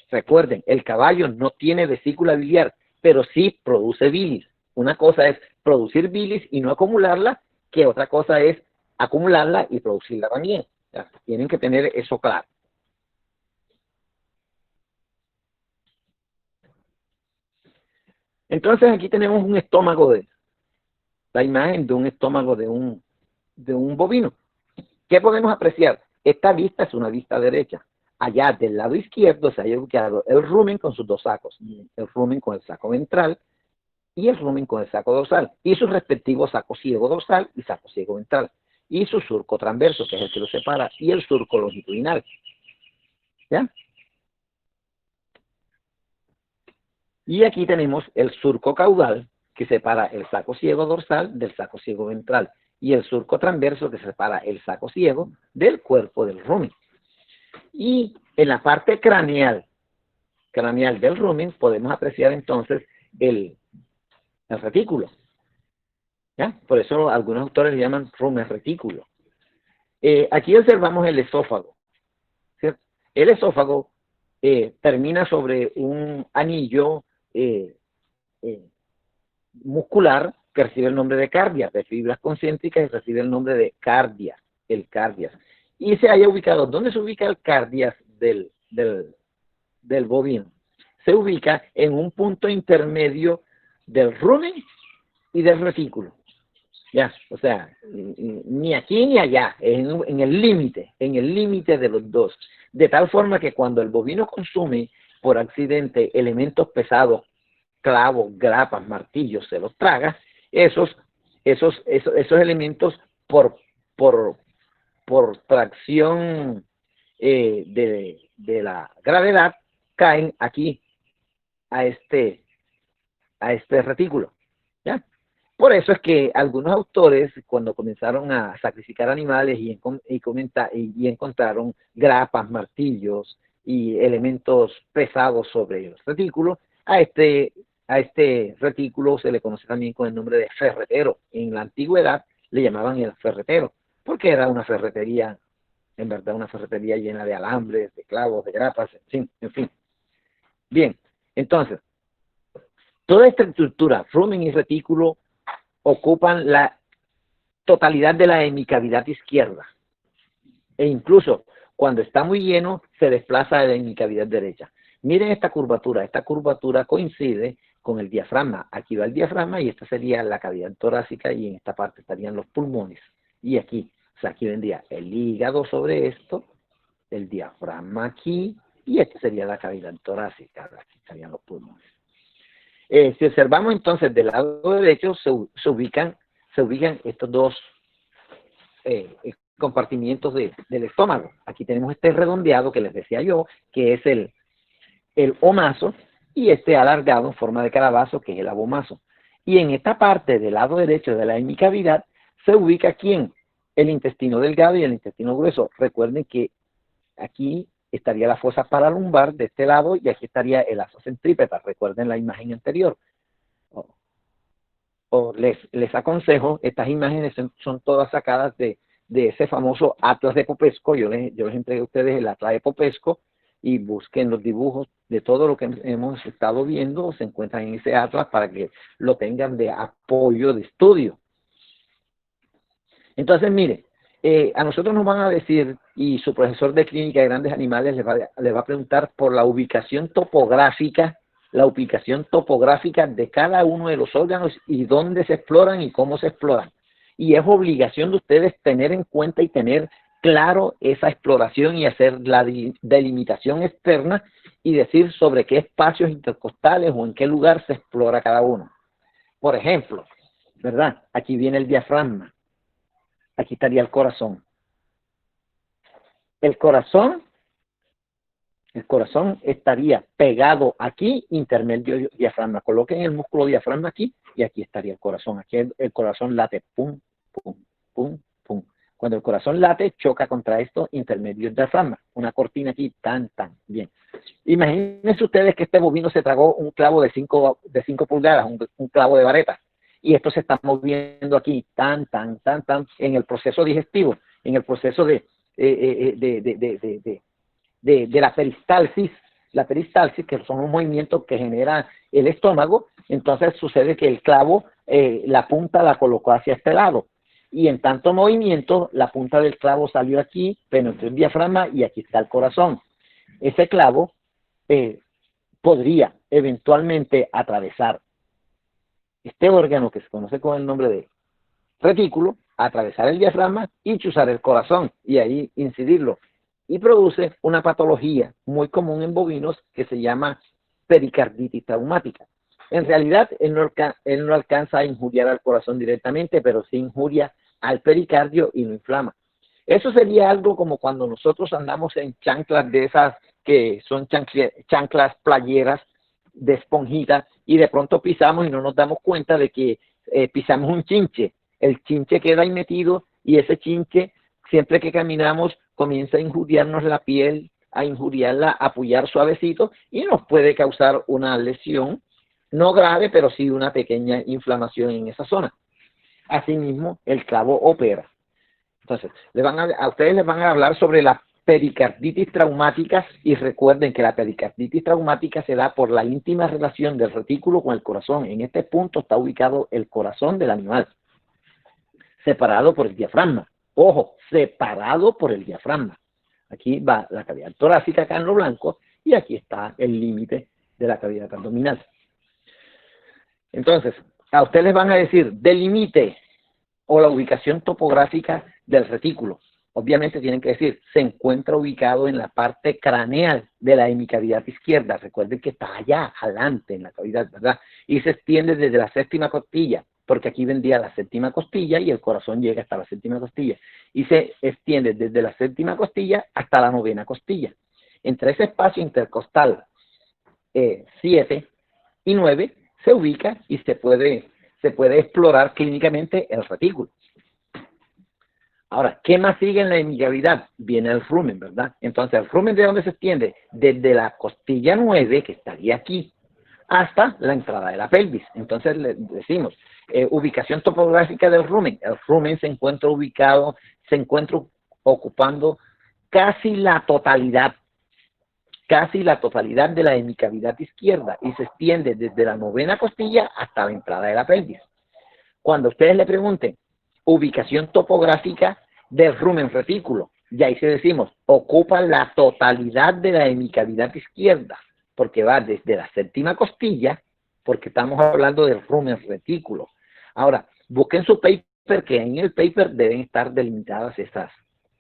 Recuerden, el caballo no tiene vesícula biliar, pero sí produce bilis. Una cosa es producir bilis y no acumularla, que otra cosa es acumularla y producirla también. O sea, tienen que tener eso claro. Entonces aquí tenemos un estómago la imagen de un estómago de un bovino. ¿Qué podemos apreciar? Esta vista es una vista derecha. Allá del lado izquierdo se haya ubicado el rumen con sus dos sacos, el rumen con el saco ventral y el rumen con el saco dorsal, y sus respectivos saco ciego dorsal y saco ciego ventral, y su surco transverso, que es el que lo separa, y el surco longitudinal. ¿Ya? Y aquí tenemos el surco caudal, que separa el saco ciego dorsal del saco ciego ventral, y el surco transverso, que separa el saco ciego del cuerpo del rumen. Y en la parte craneal del rumen podemos apreciar entonces el retículo. ¿Ya? Por eso algunos autores le llaman rumen retículo. Aquí observamos el esófago. ¿Cierto? El esófago termina sobre un anillo muscular que recibe el nombre de cardia, de fibras concéntricas, y recibe el nombre de cardia, el cardias. Y se haya ubicado, ¿dónde se ubica el cardias del bovino? Se ubica en un punto intermedio del rumen y del retículo. Ya, o sea, ni aquí ni allá, en el límite de los dos. De tal forma que cuando el bovino consume por accidente elementos pesados, clavos, grapas, martillos, se los traga, esos elementos por, por tracción de la gravedad caen aquí a este retículo. ¿Ya? Por eso es que algunos autores, cuando comenzaron a sacrificar animales y encontraron grapas, martillos y elementos pesados sobre el retículo, a este retículo se le conoce también con el nombre de ferretero. En la antigüedad le llamaban el ferretero, porque era una ferretería, en verdad una ferretería llena de alambres, de clavos, de grapas, en fin. Bien, entonces, toda esta estructura, rumen y retículo, ocupan la totalidad de la hemicavidad izquierda. E incluso cuando está muy lleno, se desplaza a la hemicavidad derecha. Miren esta curvatura coincide con el diafragma. Aquí va el diafragma y esta sería la cavidad torácica y en esta parte estarían los pulmones. Y aquí, o sea, aquí vendría el hígado sobre esto, el diafragma aquí, y esta sería la cavidad torácica, aquí estarían los pulmones. Si observamos entonces del lado derecho, se ubican estos dos compartimientos del estómago. Aquí tenemos este redondeado que les decía yo, que es el omaso, y este alargado en forma de calabazo, que es el abomaso. Y en esta parte del lado derecho de la hemicavidad se ubica ¿quién? El intestino delgado y el intestino grueso. Recuerden que aquí estaría la fosa paralumbar de este lado y aquí estaría el aso centrípeta. Recuerden la imagen anterior. Les aconsejo, estas imágenes son todas sacadas de ese famoso Atlas de Popesco. Yo les entregué a ustedes el Atlas de Popesco y busquen los dibujos de todo lo que hemos estado viendo, se encuentran en ese Atlas para que lo tengan de apoyo de estudio. Entonces, mire, a nosotros nos van a decir, y su profesor de clínica de grandes animales les va a preguntar por la ubicación topográfica de cada uno de los órganos y dónde se exploran y cómo se exploran. y es obligación de ustedes tener en cuenta y tener claro esa exploración y hacer la delimitación externa y decir sobre qué espacios intercostales o en qué lugar se explora cada uno. Por ejemplo, ¿verdad? Aquí viene el diafragma, aquí estaría el corazón. El corazón estaría pegado aquí, intermedio diafragma. Coloquen el músculo diafragma aquí y aquí estaría el corazón. Aquí el corazón late, pum, pum, pum, pum. Cuando el corazón late, choca contra esto, intermedio diafragma. Una cortina aquí, tan, tan, bien. Imagínense ustedes que este bovino se tragó un clavo de 5 pulgadas, un clavo de vareta, y esto se está moviendo aquí, tan, tan, tan, tan, en el proceso digestivo, en el proceso de la peristalsis, que son los movimientos que genera el estómago. Entonces sucede que el clavo, la punta la colocó hacia este lado, y en tanto movimiento, la punta del clavo salió aquí, penetró el diafragma y aquí está el corazón. Ese clavo podría eventualmente atravesar este órgano que se conoce con el nombre de retículo, atravesar el diafragma y chuzar el corazón y ahí incidirlo. Y produce una patología muy común en bovinos que se llama pericarditis traumática. En realidad, él no alcanza a injuriar al corazón directamente, pero sí injuria al pericardio y lo inflama. Eso sería algo como cuando nosotros andamos en chanclas de esas que son chanclas playeras de esponjita y de pronto pisamos y no nos damos cuenta de que pisamos un chinche. El chinche queda ahí metido y ese chinche, siempre que caminamos, comienza a injuriarnos la piel, a injuriarla, a apoyar suavecito y nos puede causar una lesión, no grave, pero sí una pequeña inflamación en esa zona. Asimismo, el clavo opera. Entonces, a ustedes les van a hablar sobre la pericarditis traumática y recuerden que la pericarditis traumática se da por la íntima relación del retículo con el corazón. En este punto está ubicado el corazón del animal, separado por el diafragma. Ojo, separado por el diafragma. Aquí va la cavidad torácica acá en lo blanco y aquí está el límite de la cavidad abdominal. Entonces, a ustedes les van a decir, delimite o la ubicación topográfica del retículo. Obviamente tienen que decir, se encuentra ubicado en la parte craneal de la hemicavidad izquierda. Recuerden que está allá, adelante en la cavidad, ¿verdad? Y se extiende desde la séptima costilla, porque aquí vendría la séptima costilla y el corazón llega hasta la séptima costilla. Y se extiende desde la séptima costilla hasta la novena costilla. Entre ese espacio intercostal 7 y 9 se ubica y se puede explorar clínicamente el retículo. Ahora, ¿qué más sigue en la hemicavidad? Viene el rumen, ¿verdad? Entonces, ¿el rumen de dónde se extiende? Desde la costilla 9, que estaría aquí, hasta la entrada de la pelvis. Entonces, le decimos, ubicación topográfica del rumen. El rumen se encuentra ocupando casi la totalidad de la hemicavidad izquierda y se extiende desde la novena costilla hasta la entrada de la pelvis. Cuando ustedes le pregunten ubicación topográfica del rumen retículo, ya ahí se decimos, ocupa la totalidad de la hemicavidad izquierda, porque va desde la séptima costilla, porque estamos hablando del rumen retículo. Ahora, busquen su paper, que en el paper deben estar delimitadas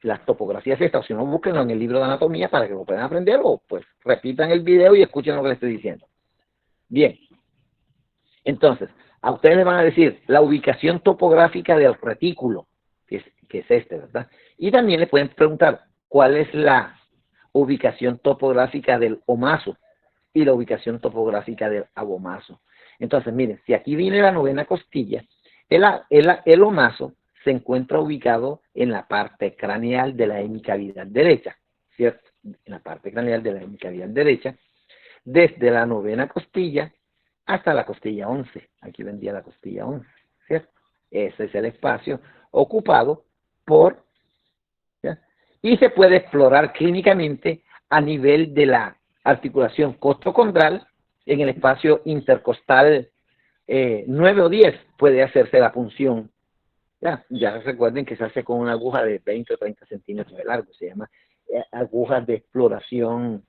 las topografías estas, o si no, búsquenlo en el libro de anatomía para que lo puedan aprender, o pues repitan el video y escuchen lo que les estoy diciendo. Bien, entonces, a ustedes les van a decir la ubicación topográfica del retículo, que es este, ¿verdad? Y también le pueden preguntar cuál es la ubicación topográfica del omaso y la ubicación topográfica del abomaso. Entonces, miren, si aquí viene la novena costilla, el omaso se encuentra ubicado en la parte craneal de la hemicavidad derecha, ¿cierto? En la parte craneal de la hemicavidad derecha, desde la novena costilla hasta la costilla 11. Aquí vendría la costilla 11, ¿cierto? Ese es el espacio ocupado por, ¿ya? Y se puede explorar clínicamente a nivel de la articulación costocondral en el espacio intercostal 9 o 10 puede hacerse la punción. Ya recuerden que se hace con una aguja de 20 o 30 centímetros de largo, se llama agujas de exploración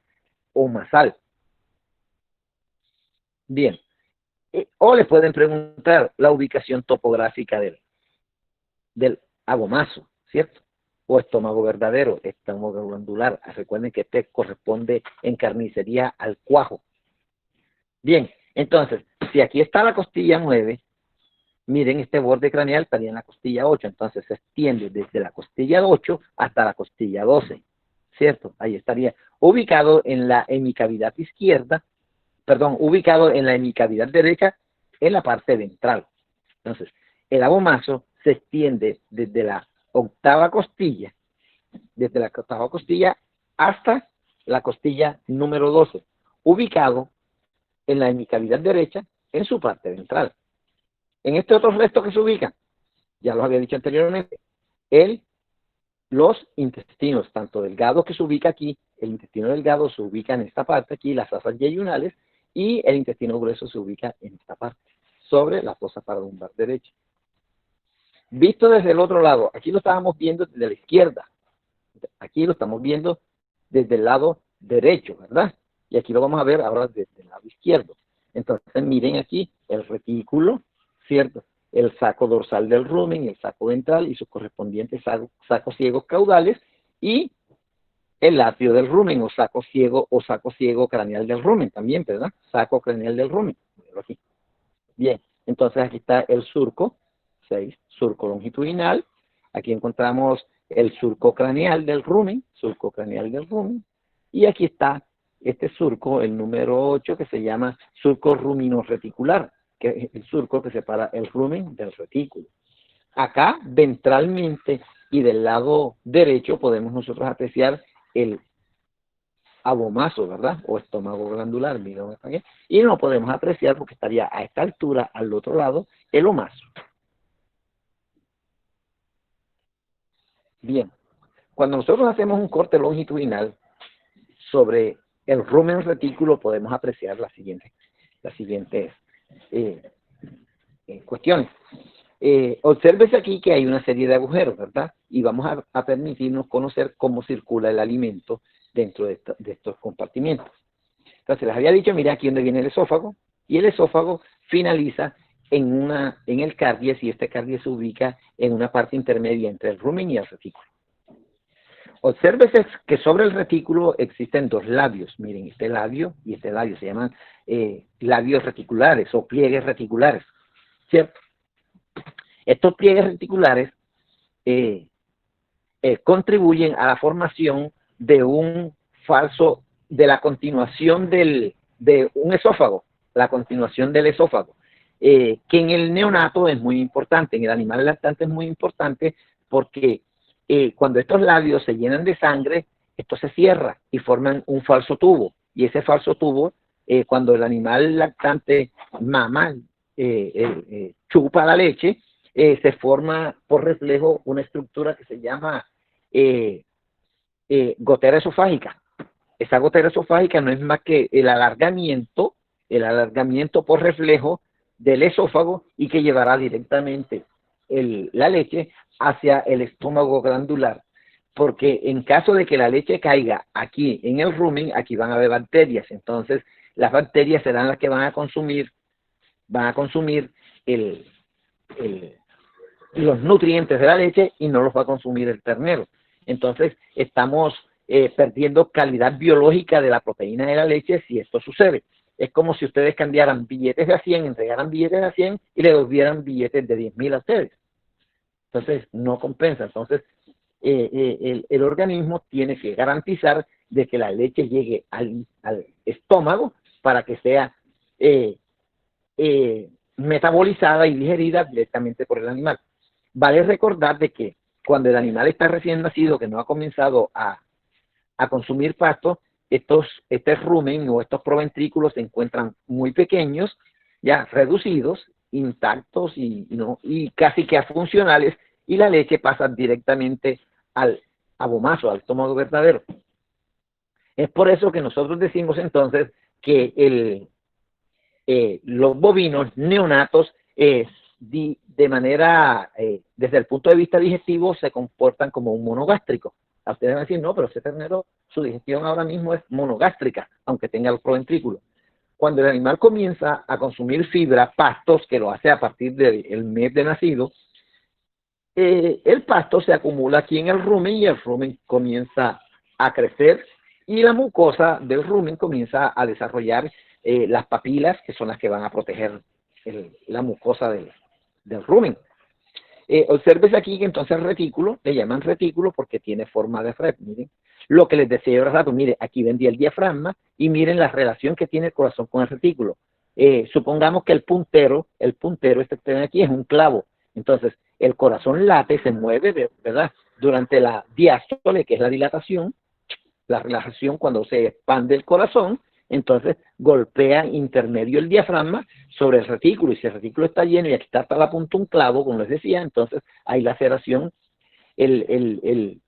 omasal. Bien, o le pueden preguntar la ubicación topográfica del abomaso, ¿cierto? O estómago verdadero, estómago glandular. Recuerden que este corresponde en carnicería al cuajo. Bien, entonces, si aquí está la costilla 9, miren, este borde craneal estaría en la costilla 8, entonces se extiende desde la costilla 8 hasta la costilla 12, ¿cierto? Ahí estaría ubicado en la hemicavidad izquierda, perdón, ubicado en la hemicavidad derecha en la parte ventral. Entonces, el abomaso se extiende desde la octava costilla, hasta la costilla número 12, ubicado en la hemicavidad derecha en su parte ventral. En este otro resto que se ubica, ya lo había dicho anteriormente, los intestinos, tanto delgados que se ubica aquí, el intestino delgado se ubica en esta parte aquí, las asas yeyunales, y el intestino grueso se ubica en esta parte, sobre la fosa paralumbar derecha. Visto desde el otro lado, aquí lo estábamos viendo desde la izquierda, aquí lo estamos viendo desde el lado derecho, ¿verdad? Y aquí lo vamos a ver ahora desde el lado izquierdo. Entonces miren aquí el retículo, ¿cierto? El saco dorsal del rumen, el saco ventral y sus correspondientes sacos ciegos caudales, y el atrio del rumen o saco ciego craneal del rumen también, ¿verdad? Saco craneal del rumen. Aquí. Bien, entonces aquí está el surco, 6, surco longitudinal. Aquí encontramos el surco craneal del rumen, y aquí está este surco, el número 8, que se llama surco ruminoreticular, que es el surco que separa el rumen del retículo. Acá, ventralmente y del lado derecho, podemos nosotros apreciar el abomaso, ¿verdad? O estómago glandular, y no podemos apreciar porque estaría a esta altura, al otro lado, el omaso. Bien, cuando nosotros hacemos un corte longitudinal sobre el rumen retículo, podemos apreciar las siguientes cuestiones. Obsérvese aquí que hay una serie de agujeros, ¿verdad? Y vamos a permitirnos conocer cómo circula el alimento dentro de estos compartimientos. Entonces, les había dicho, mira aquí donde viene el esófago, y el esófago finaliza en el cardies, y este cardies se ubica en una parte intermedia entre el rumen y el retículo. Obsérvese que sobre el retículo existen dos labios, miren, este labio y este labio, se llaman labios reticulares o pliegues reticulares, ¿cierto? Estos pliegues reticulares contribuyen a la formación de la continuación de un esófago, la continuación del esófago, que en el neonato es muy importante, en el animal lactante es muy importante porque cuando estos labios se llenan de sangre, esto se cierra y forman un falso tubo, y ese falso tubo, cuando el animal lactante mama, chupa la leche, se forma por reflejo una estructura que se llama gotera esofágica. Esa gotera esofágica no es más que el alargamiento por reflejo del esófago, y que llevará directamente la leche hacia el estómago glandular, porque en caso de que la leche caiga aquí en el rumen, aquí van a haber bacterias, entonces las bacterias serán las que van a consumir los nutrientes de la leche, y no los va a consumir el ternero. Entonces estamos perdiendo calidad biológica de la proteína de la leche si esto sucede. Es como si ustedes cambiaran billetes de a 100, entregaran billetes de a 100 y le devolvieran billetes de 10.000 a ustedes. Entonces no compensa. Entonces el organismo tiene que garantizar de que la leche llegue al estómago para que sea metabolizada y digerida directamente por el animal. Vale recordar de que cuando el animal está recién nacido, que no ha comenzado a consumir pasto, este rumen o estos proventrículos se encuentran muy pequeños, ya reducidos, intactos y casi que afuncionales, y la leche pasa directamente al abomaso, al estómago verdadero. Es por eso que nosotros decimos entonces que los bovinos neonatos de manera, desde el punto de vista digestivo, se comportan como un monogástrico. A ustedes van a decir, no, pero ese ternero, su digestión ahora mismo es monogástrica, aunque tenga el proventrículo. Cuando el animal comienza a consumir fibra, pastos, que lo hace a partir del mes de nacido, el pasto se acumula aquí en el rumen y el rumen comienza a crecer y la mucosa del rumen comienza a desarrollar las papilas, que son las que van a proteger la mucosa del rumen. Observes aquí que entonces el retículo, le llaman retículo porque tiene forma de red, miren. Lo que les decía yo hace rato, mire, aquí vendía el diafragma y miren la relación que tiene el corazón con el retículo. Supongamos que el puntero, este que ven aquí, es un clavo. Entonces, el corazón late, se mueve, ¿verdad? Durante la diástole, que es la dilatación, la relajación cuando se expande el corazón, entonces golpea intermedio el diafragma sobre el retículo, y si el retículo está lleno y aquí está hasta la punta un clavo, como les decía, entonces hay laceración, el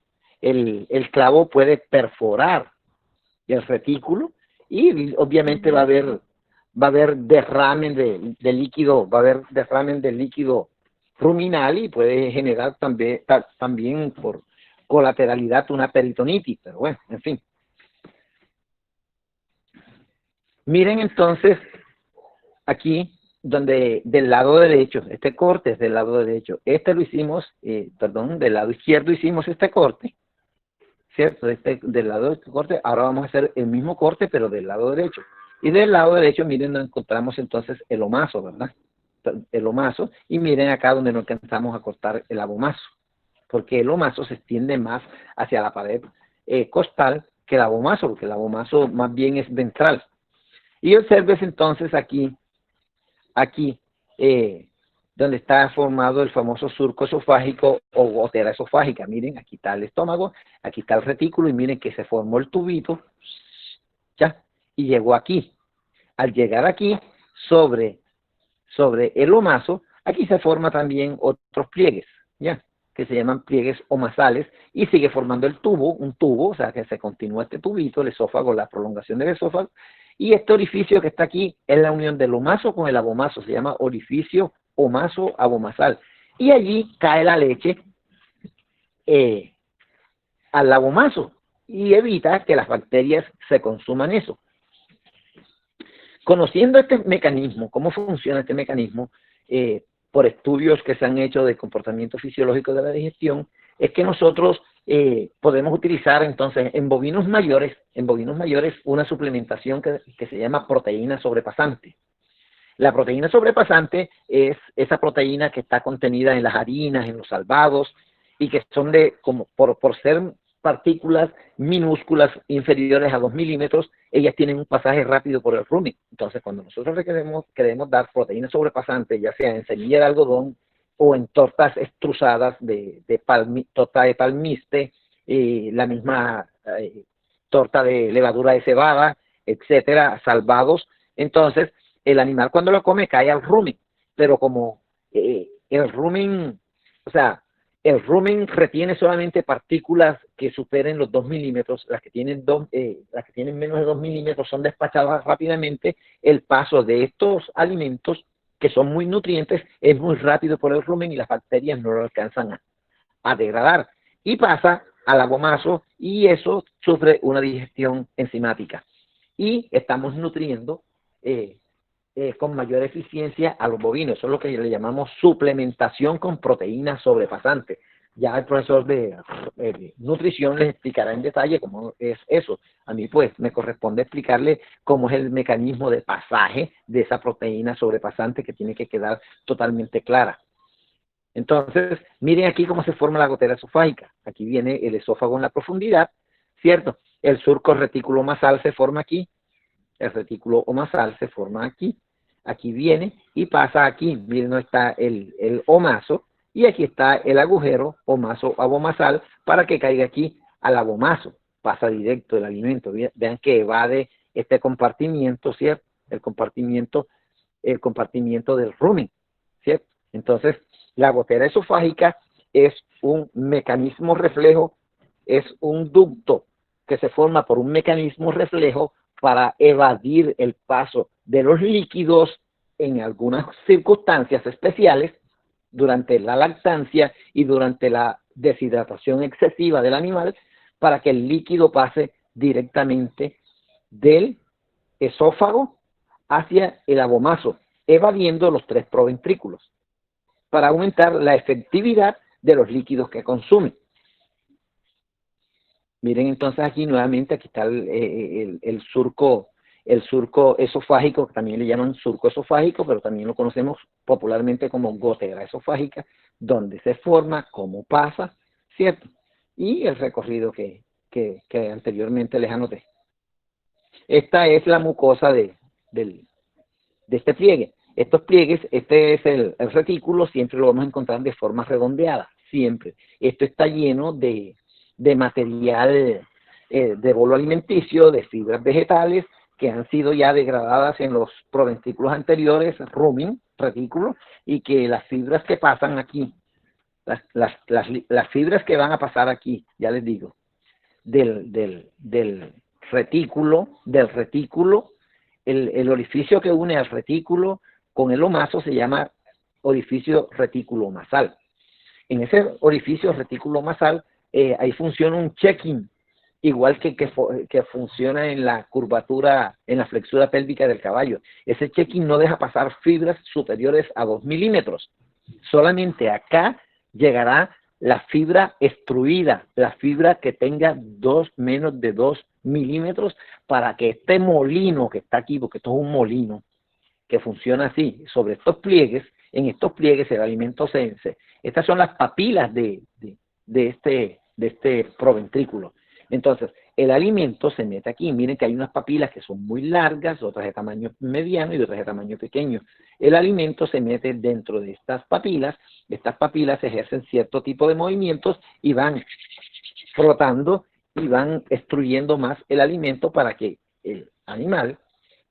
clavo puede perforar el retículo y obviamente va a haber derramen de líquido, va a haber derramen de líquido ruminal y puede generar también por colateralidad una peritonitis, pero bueno, en fin. Miren entonces aquí donde del lado derecho, este corte es del lado derecho, este lo hicimos, del lado izquierdo hicimos este corte, ¿cierto? Del lado de este corte, ahora vamos a hacer el mismo corte pero del lado derecho. Y del lado derecho, miren, nos encontramos entonces el omazo, ¿verdad? El omazo, y miren acá donde nos alcanzamos a cortar el abomazo, porque el omazo se extiende más hacia la pared costal que el abomazo, porque el abomazo más bien es ventral. Y observes entonces aquí, donde está formado el famoso surco esofágico o gotera esofágica. Miren, aquí está el estómago, aquí está el retículo, y miren que se formó el tubito, ya, y llegó aquí. Al llegar aquí, sobre el omazo, aquí se forma también otros pliegues, ya, que se llaman pliegues omasales, y sigue formando el tubo, un tubo, o sea que se continúa este tubito, el esófago, la prolongación del esófago, y este orificio que está aquí es la unión del omazo con el abomazo, se llama orificio omazo-abomasal, y allí cae la leche al abomazo, y evita que las bacterias se consuman eso. Conociendo este mecanismo, cómo funciona este mecanismo, por estudios que se han hecho de comportamiento fisiológico de la digestión, es que nosotros podemos utilizar entonces en bovinos mayores una suplementación que se llama proteína sobrepasante. La proteína sobrepasante es esa proteína que está contenida en las harinas, en los salvados, y que son como por ser partículas minúsculas inferiores a 2 milímetros, ellas tienen un pasaje rápido por el rumen. Entonces, cuando nosotros queremos dar proteína sobrepasante, ya sea en semilla de algodón o en tortas extrusadas torta de palmiste, la misma torta de levadura de cebada, etcétera, salvados, entonces el animal cuando lo come cae al rumen, pero como el rumen, o sea, el rumen retiene solamente partículas que superen los 2 milímetros, las que tienen menos de 2 milímetros son despachadas rápidamente. El paso de estos alimentos, que son muy nutrientes, es muy rápido por el rumen y las bacterias no lo alcanzan a degradar. Y pasa al abomazo y eso sufre una digestión enzimática. Y estamos nutriendo con mayor eficiencia a los bovinos. Eso es lo que le llamamos suplementación con proteínas sobrepasantes. Ya el profesor de nutrición les explicará en detalle cómo es eso. A mí pues me corresponde explicarle cómo es el mecanismo de pasaje de esa proteína sobrepasante que tiene que quedar totalmente clara. Entonces, miren aquí cómo se forma la gotera esofágica. Aquí viene el esófago en la profundidad, ¿cierto? El surco retículo omasal se forma aquí, el retículo omasal se forma aquí, aquí viene y pasa aquí. Miren, no está el omazo, y aquí está el agujero omazo-abomasal para que caiga aquí al abomazo. Pasa directo el alimento. Vean que evade este compartimiento, ¿cierto? El compartimiento del rumen, ¿cierto? Entonces, la gotera esofágica es un mecanismo reflejo, es un ducto que se forma por un mecanismo reflejo para evadir el paso de los líquidos en algunas circunstancias especiales durante la lactancia y durante la deshidratación excesiva del animal, para que el líquido pase directamente del esófago hacia el abomazo, evadiendo los 3 proventrículos, para aumentar la efectividad de los líquidos que consumen. Miren entonces aquí nuevamente, aquí está el surco esofágico, que también le llaman surco esofágico, pero también lo conocemos popularmente como gotera esofágica, donde se forma, cómo pasa, ¿cierto? Y el recorrido que anteriormente les anoté. Esta es la mucosa de este pliegue. Estos pliegues, este es el retículo, siempre lo vamos a encontrar de forma redondeada, siempre. Esto está lleno de material de bolo alimenticio, de fibras vegetales que han sido ya degradadas en los proventrículos anteriores, rumen, retículo, y que las fibras que pasan aquí, las fibras que van a pasar aquí, ya les digo, del retículo, el orificio que une al retículo con el omaso se llama orificio reticulomasal. En ese orificio reticulomasal, ahí funciona un check-in, igual que funciona en la curvatura, en la flexura pélvica del caballo. Ese check-in no deja pasar fibras superiores a 2 milímetros. Solamente acá llegará la fibra extruida, la fibra que tenga menos de 2 milímetros, para que este molino que está aquí, porque esto es un molino que funciona así, sobre estos pliegues, en estos pliegues el alimento estas son las papilas de este proventrículo. Entonces, el alimento se mete aquí. Miren que hay unas papilas que son muy largas, otras de tamaño mediano y otras de tamaño pequeño. El alimento se mete dentro de estas papilas. Estas papilas ejercen cierto tipo de movimientos y van frotando y van extruyendo más el alimento para que el animal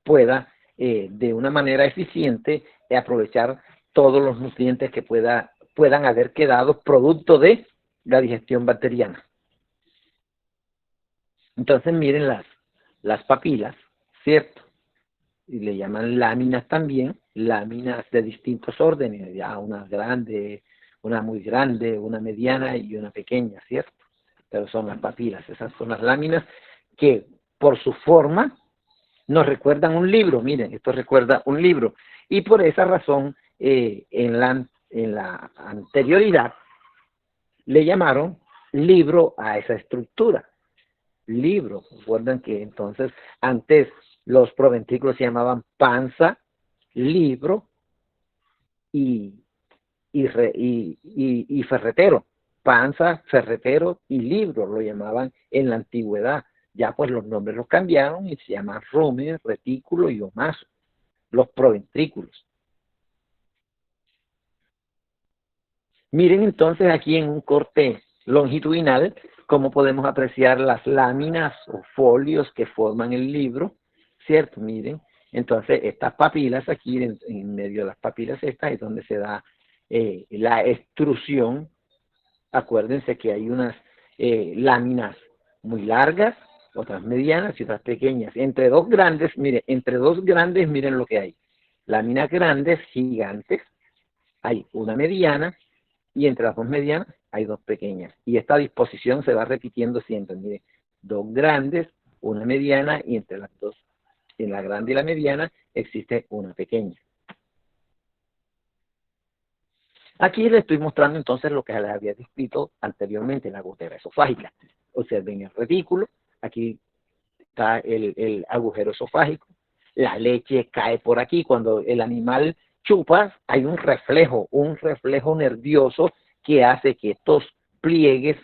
pueda de una manera eficiente aprovechar todos los nutrientes que puedan haber quedado producto de la digestión bacteriana. Entonces miren las papilas, ¿cierto? Y le llaman láminas también, láminas de distintos órdenes, ya una grande, una muy grande, una mediana y una pequeña, ¿cierto? Pero son las papilas, esas son las láminas que por su forma nos recuerdan un libro. Miren, esto recuerda un libro. Y por esa razón, en la anterioridad, le llamaron libro a esa estructura. Libro. Recuerdan que entonces antes los proventrículos se llamaban panza, libro y ferretero. Panza, ferretero y libro lo llamaban en la antigüedad. Ya pues los nombres los cambiaron y se llaman rumen, retículo y omaso, los proventrículos. Miren entonces aquí en un corte longitudinal cómo podemos apreciar las láminas o folios que forman el libro, ¿cierto? Miren, entonces estas papilas aquí, en medio de las papilas estas es donde se da la extrusión. Acuérdense que hay unas láminas muy largas, otras medianas y otras pequeñas. Entre dos grandes, miren lo que hay. Láminas grandes, gigantes, hay una mediana, y entre las dos medianas hay dos pequeñas. Y esta disposición se va repitiendo siempre. Miren, dos grandes, una mediana, y entre las dos, en la grande y la mediana, existe una pequeña. Aquí les estoy mostrando entonces lo que les había descrito anteriormente, la gotera esofágica. Observen el retículo, aquí está el agujero esofágico, la leche cae por aquí. Cuando el animal chupa, hay un reflejo nervioso que hace que estos pliegues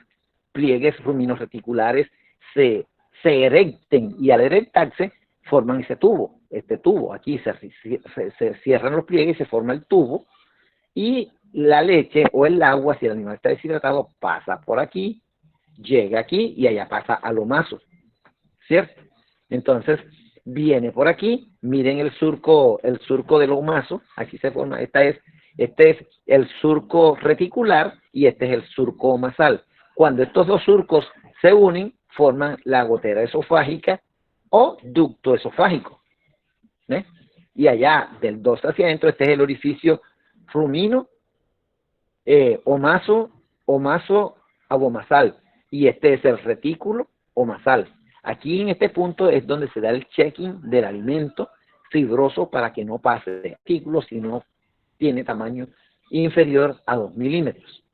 ruminoreticulares se erecten, y al erectarse forman este tubo. Aquí se cierran los pliegues y se forma el tubo, y la leche o el agua, si el animal está deshidratado, pasa por aquí, llega aquí y allá pasa al omaso, ¿cierto? Entonces viene por aquí. Miren el surco del omaso. Aquí se forma, este es el surco reticular y este es el surco omasal. Cuando estos dos surcos se unen, forman la gotera esofágica o ducto esofágico, ¿eh? Y allá del 2 hacia adentro, este es el orificio rumino, omaso abomasal, y este es el retículo omasal. Aquí en este punto es donde se da el checking del alimento fibroso para que no pase de retículo si no tiene tamaño inferior a 2 milímetros.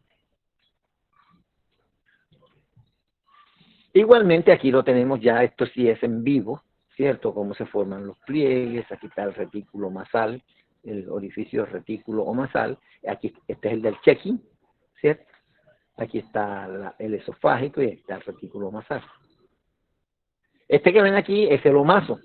Igualmente aquí lo tenemos ya, esto sí es en vivo, ¿cierto? Cómo se forman los pliegues, aquí está el retículo masal, el orificio retículo o masal, aquí este es el del check-in, ¿cierto? Aquí está el esofágico y aquí está el retículo masal. Este que ven aquí es el omaso,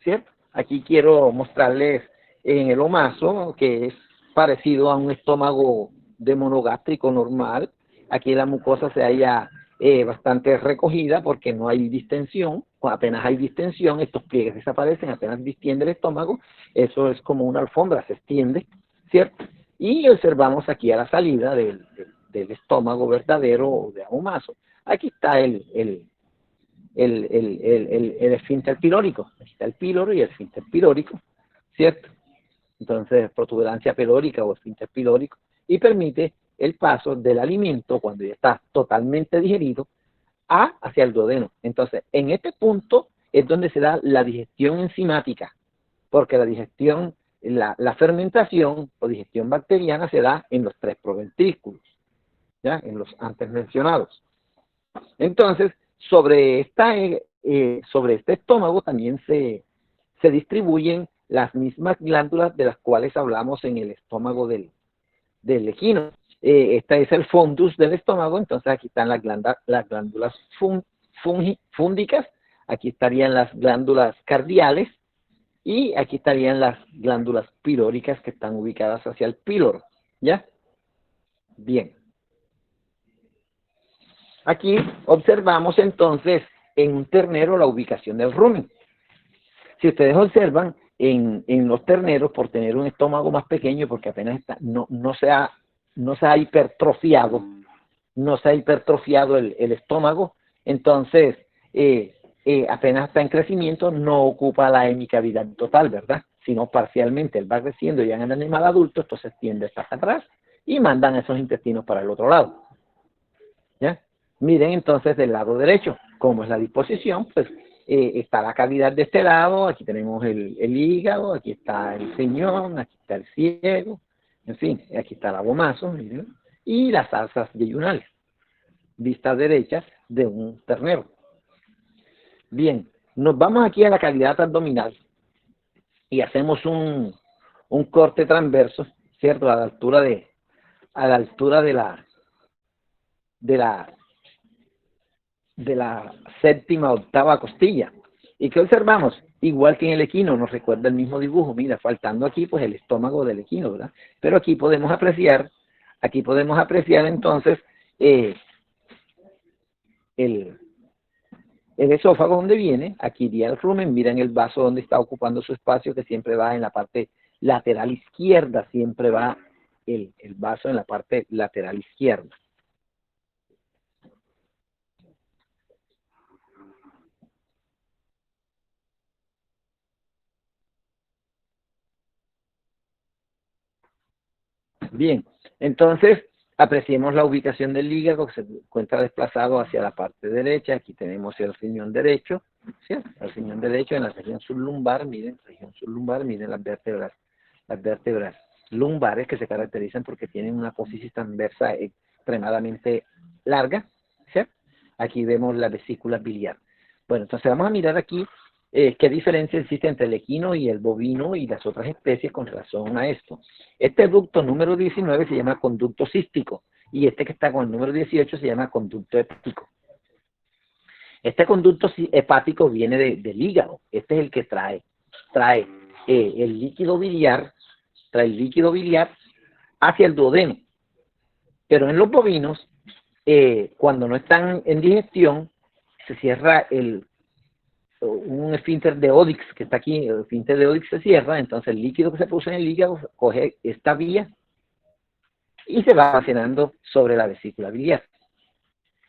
¿cierto? Aquí quiero mostrarles en el omaso, que es parecido a un estómago de monogástrico normal. Aquí la mucosa se halla bastante recogida porque no hay distensión. Apenas hay distensión, estos pliegues desaparecen, apenas distiende el estómago. Eso es como una alfombra, se extiende, ¿cierto? Y observamos aquí a la salida del estómago verdadero o de omaso. Aquí está el esfínter pilórico. Aquí está el píloro y el esfínter pilórico, ¿cierto? Entonces, protuberancia pilórica o esfínter pilórico, y permite el paso del alimento cuando ya está totalmente digerido hacia el duodeno. Entonces, en este punto es donde se da la digestión enzimática, porque la digestión, la fermentación o digestión bacteriana se da en los tres proventrículos, ¿ya? En los antes mencionados. Entonces, sobre este estómago también se distribuyen las mismas glándulas de las cuales hablamos en el estómago del equino. Este es el fundus del estómago, entonces aquí están las glándulas fúndicas, aquí estarían las glándulas cardiales y aquí estarían las glándulas pilóricas que están ubicadas hacia el píloro, ¿ya? Bien. Aquí observamos entonces en un ternero la ubicación del rumen. Si ustedes observan, en los terneros, por tener un estómago más pequeño, porque apenas está, no se ha hipertrofiado, el estómago, entonces apenas está en crecimiento, no ocupa la hemicavidad total, ¿verdad? Sino parcialmente, él va creciendo ya en el animal adulto, esto se extiende hasta atrás y mandan esos intestinos para el otro lado, ¿ya? Miren entonces del lado derecho, cómo es la disposición, pues está la cavidad de este lado, aquí tenemos el hígado, aquí está el riñón, aquí está el ciego, en fin, aquí está el abomazo, miren, y las alzas yeyunales, vistas derechas de un ternero. Bien, nos vamos aquí a la cavidad abdominal y hacemos un corte transverso, ¿cierto? A la altura de la séptima octava costilla. ¿Y qué observamos? Igual que en el equino, nos recuerda el mismo dibujo, mira, faltando aquí pues el estómago del equino, ¿verdad? Pero aquí podemos apreciar entonces el, el esófago donde viene, aquí iría el rumen, miren el vaso donde está ocupando su espacio, que siempre va en la parte lateral izquierda, siempre va el vaso en la parte lateral izquierda. Bien, entonces apreciemos la ubicación del hígado que se encuentra desplazado hacia la parte derecha. Aquí tenemos el riñón derecho, ¿sí? El riñón derecho en la región sublumbar, miren las vértebras lumbares que se caracterizan porque tienen una apófisis transversa extremadamente larga, ¿sí? Aquí vemos la vesícula biliar. Bueno, entonces vamos a mirar aquí qué diferencia existe entre el equino y el bovino y las otras especies con relación a esto. Este ducto número 19 se llama conducto cístico y este que está con el número 18 se llama conducto hepático. Este conducto hepático viene del hígado. Este es el que trae el líquido biliar, hacia el duodeno. Pero en los bovinos, cuando no están en digestión, se cierra un esfínter de Odix que está aquí, el esfínter de Odix se cierra, entonces el líquido que se produce en el hígado coge esta vía y se va almacenando sobre la vesícula biliar.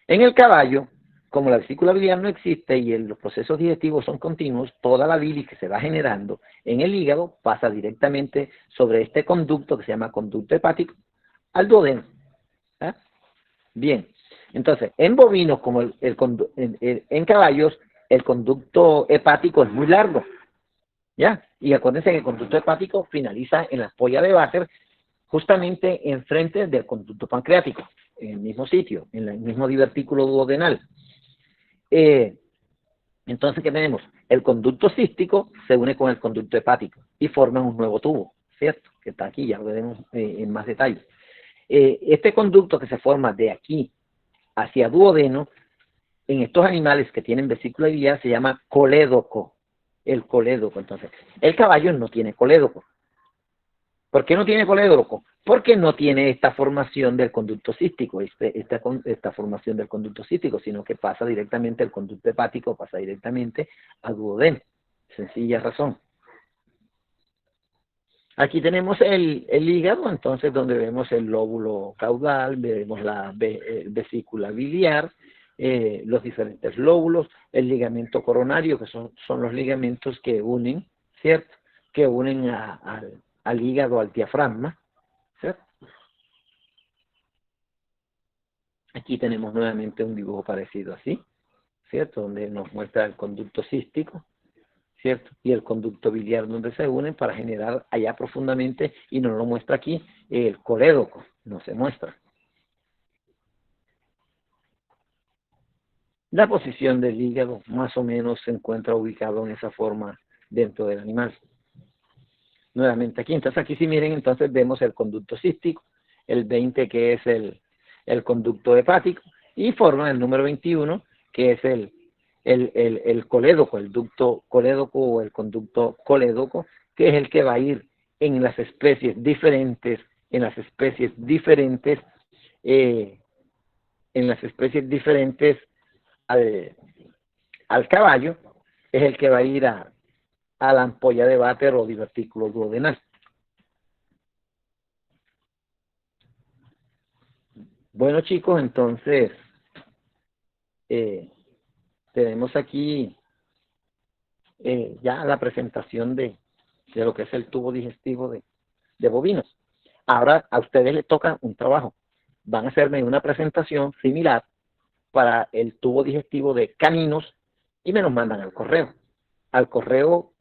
En el caballo, como la vesícula biliar no existe y los procesos digestivos son continuos, toda la bilis que se va generando en el hígado pasa directamente sobre este conducto que se llama conducto hepático al duodeno. ¿Ah? Bien, entonces, en bovinos como en caballos, el conducto hepático es muy largo, ¿ya? Y acuérdense que el conducto hepático finaliza en la ampolla de Vater, justamente enfrente del conducto pancreático, en el mismo sitio, en el mismo divertículo duodenal. Entonces, ¿qué tenemos? El conducto cístico se une con el conducto hepático y forman un nuevo tubo, ¿cierto? Que está aquí, ya lo veremos en más detalle. Este conducto que se forma de aquí hacia duodeno, en estos animales que tienen vesícula biliar se llama colédoco. El colédoco, entonces. El caballo no tiene colédoco. ¿Por qué no tiene colédoco? Porque no tiene esta formación del conducto cístico, esta formación del conducto cístico, sino que pasa directamente el conducto hepático, pasa directamente a duodeno. Sencilla razón. Aquí tenemos el hígado, entonces donde vemos el lóbulo caudal, vemos la vesícula biliar, los diferentes lóbulos, el ligamento coronario, que son los ligamentos que unen, ¿cierto? Que unen al hígado, al diafragma, ¿cierto? Aquí tenemos nuevamente un dibujo parecido así, ¿cierto? Donde nos muestra el conducto cístico, ¿cierto? Y el conducto biliar donde se unen para generar allá profundamente, y nos lo muestra aquí, el colédoco, no se muestra. La posición del hígado más o menos se encuentra ubicado en esa forma dentro del animal. Nuevamente aquí, entonces aquí si miren, entonces vemos el conducto cístico, el 20 que es el conducto hepático, y forma el número 21 que es el colédoco, el ducto colédoco o el conducto colédoco, que es el que va a ir en las especies diferentes, en las especies diferentes, eh, en las especies diferentes al caballo, es el que va a ir a la ampolla de váter o divertículo duodenal. Bueno, chicos, entonces eh, tenemos aquí ya la presentación de lo que es el tubo digestivo de bovinos. Ahora a ustedes les toca un trabajo. Van a hacerme una presentación similar para el tubo digestivo de caninos y me los mandan al correo. Al correo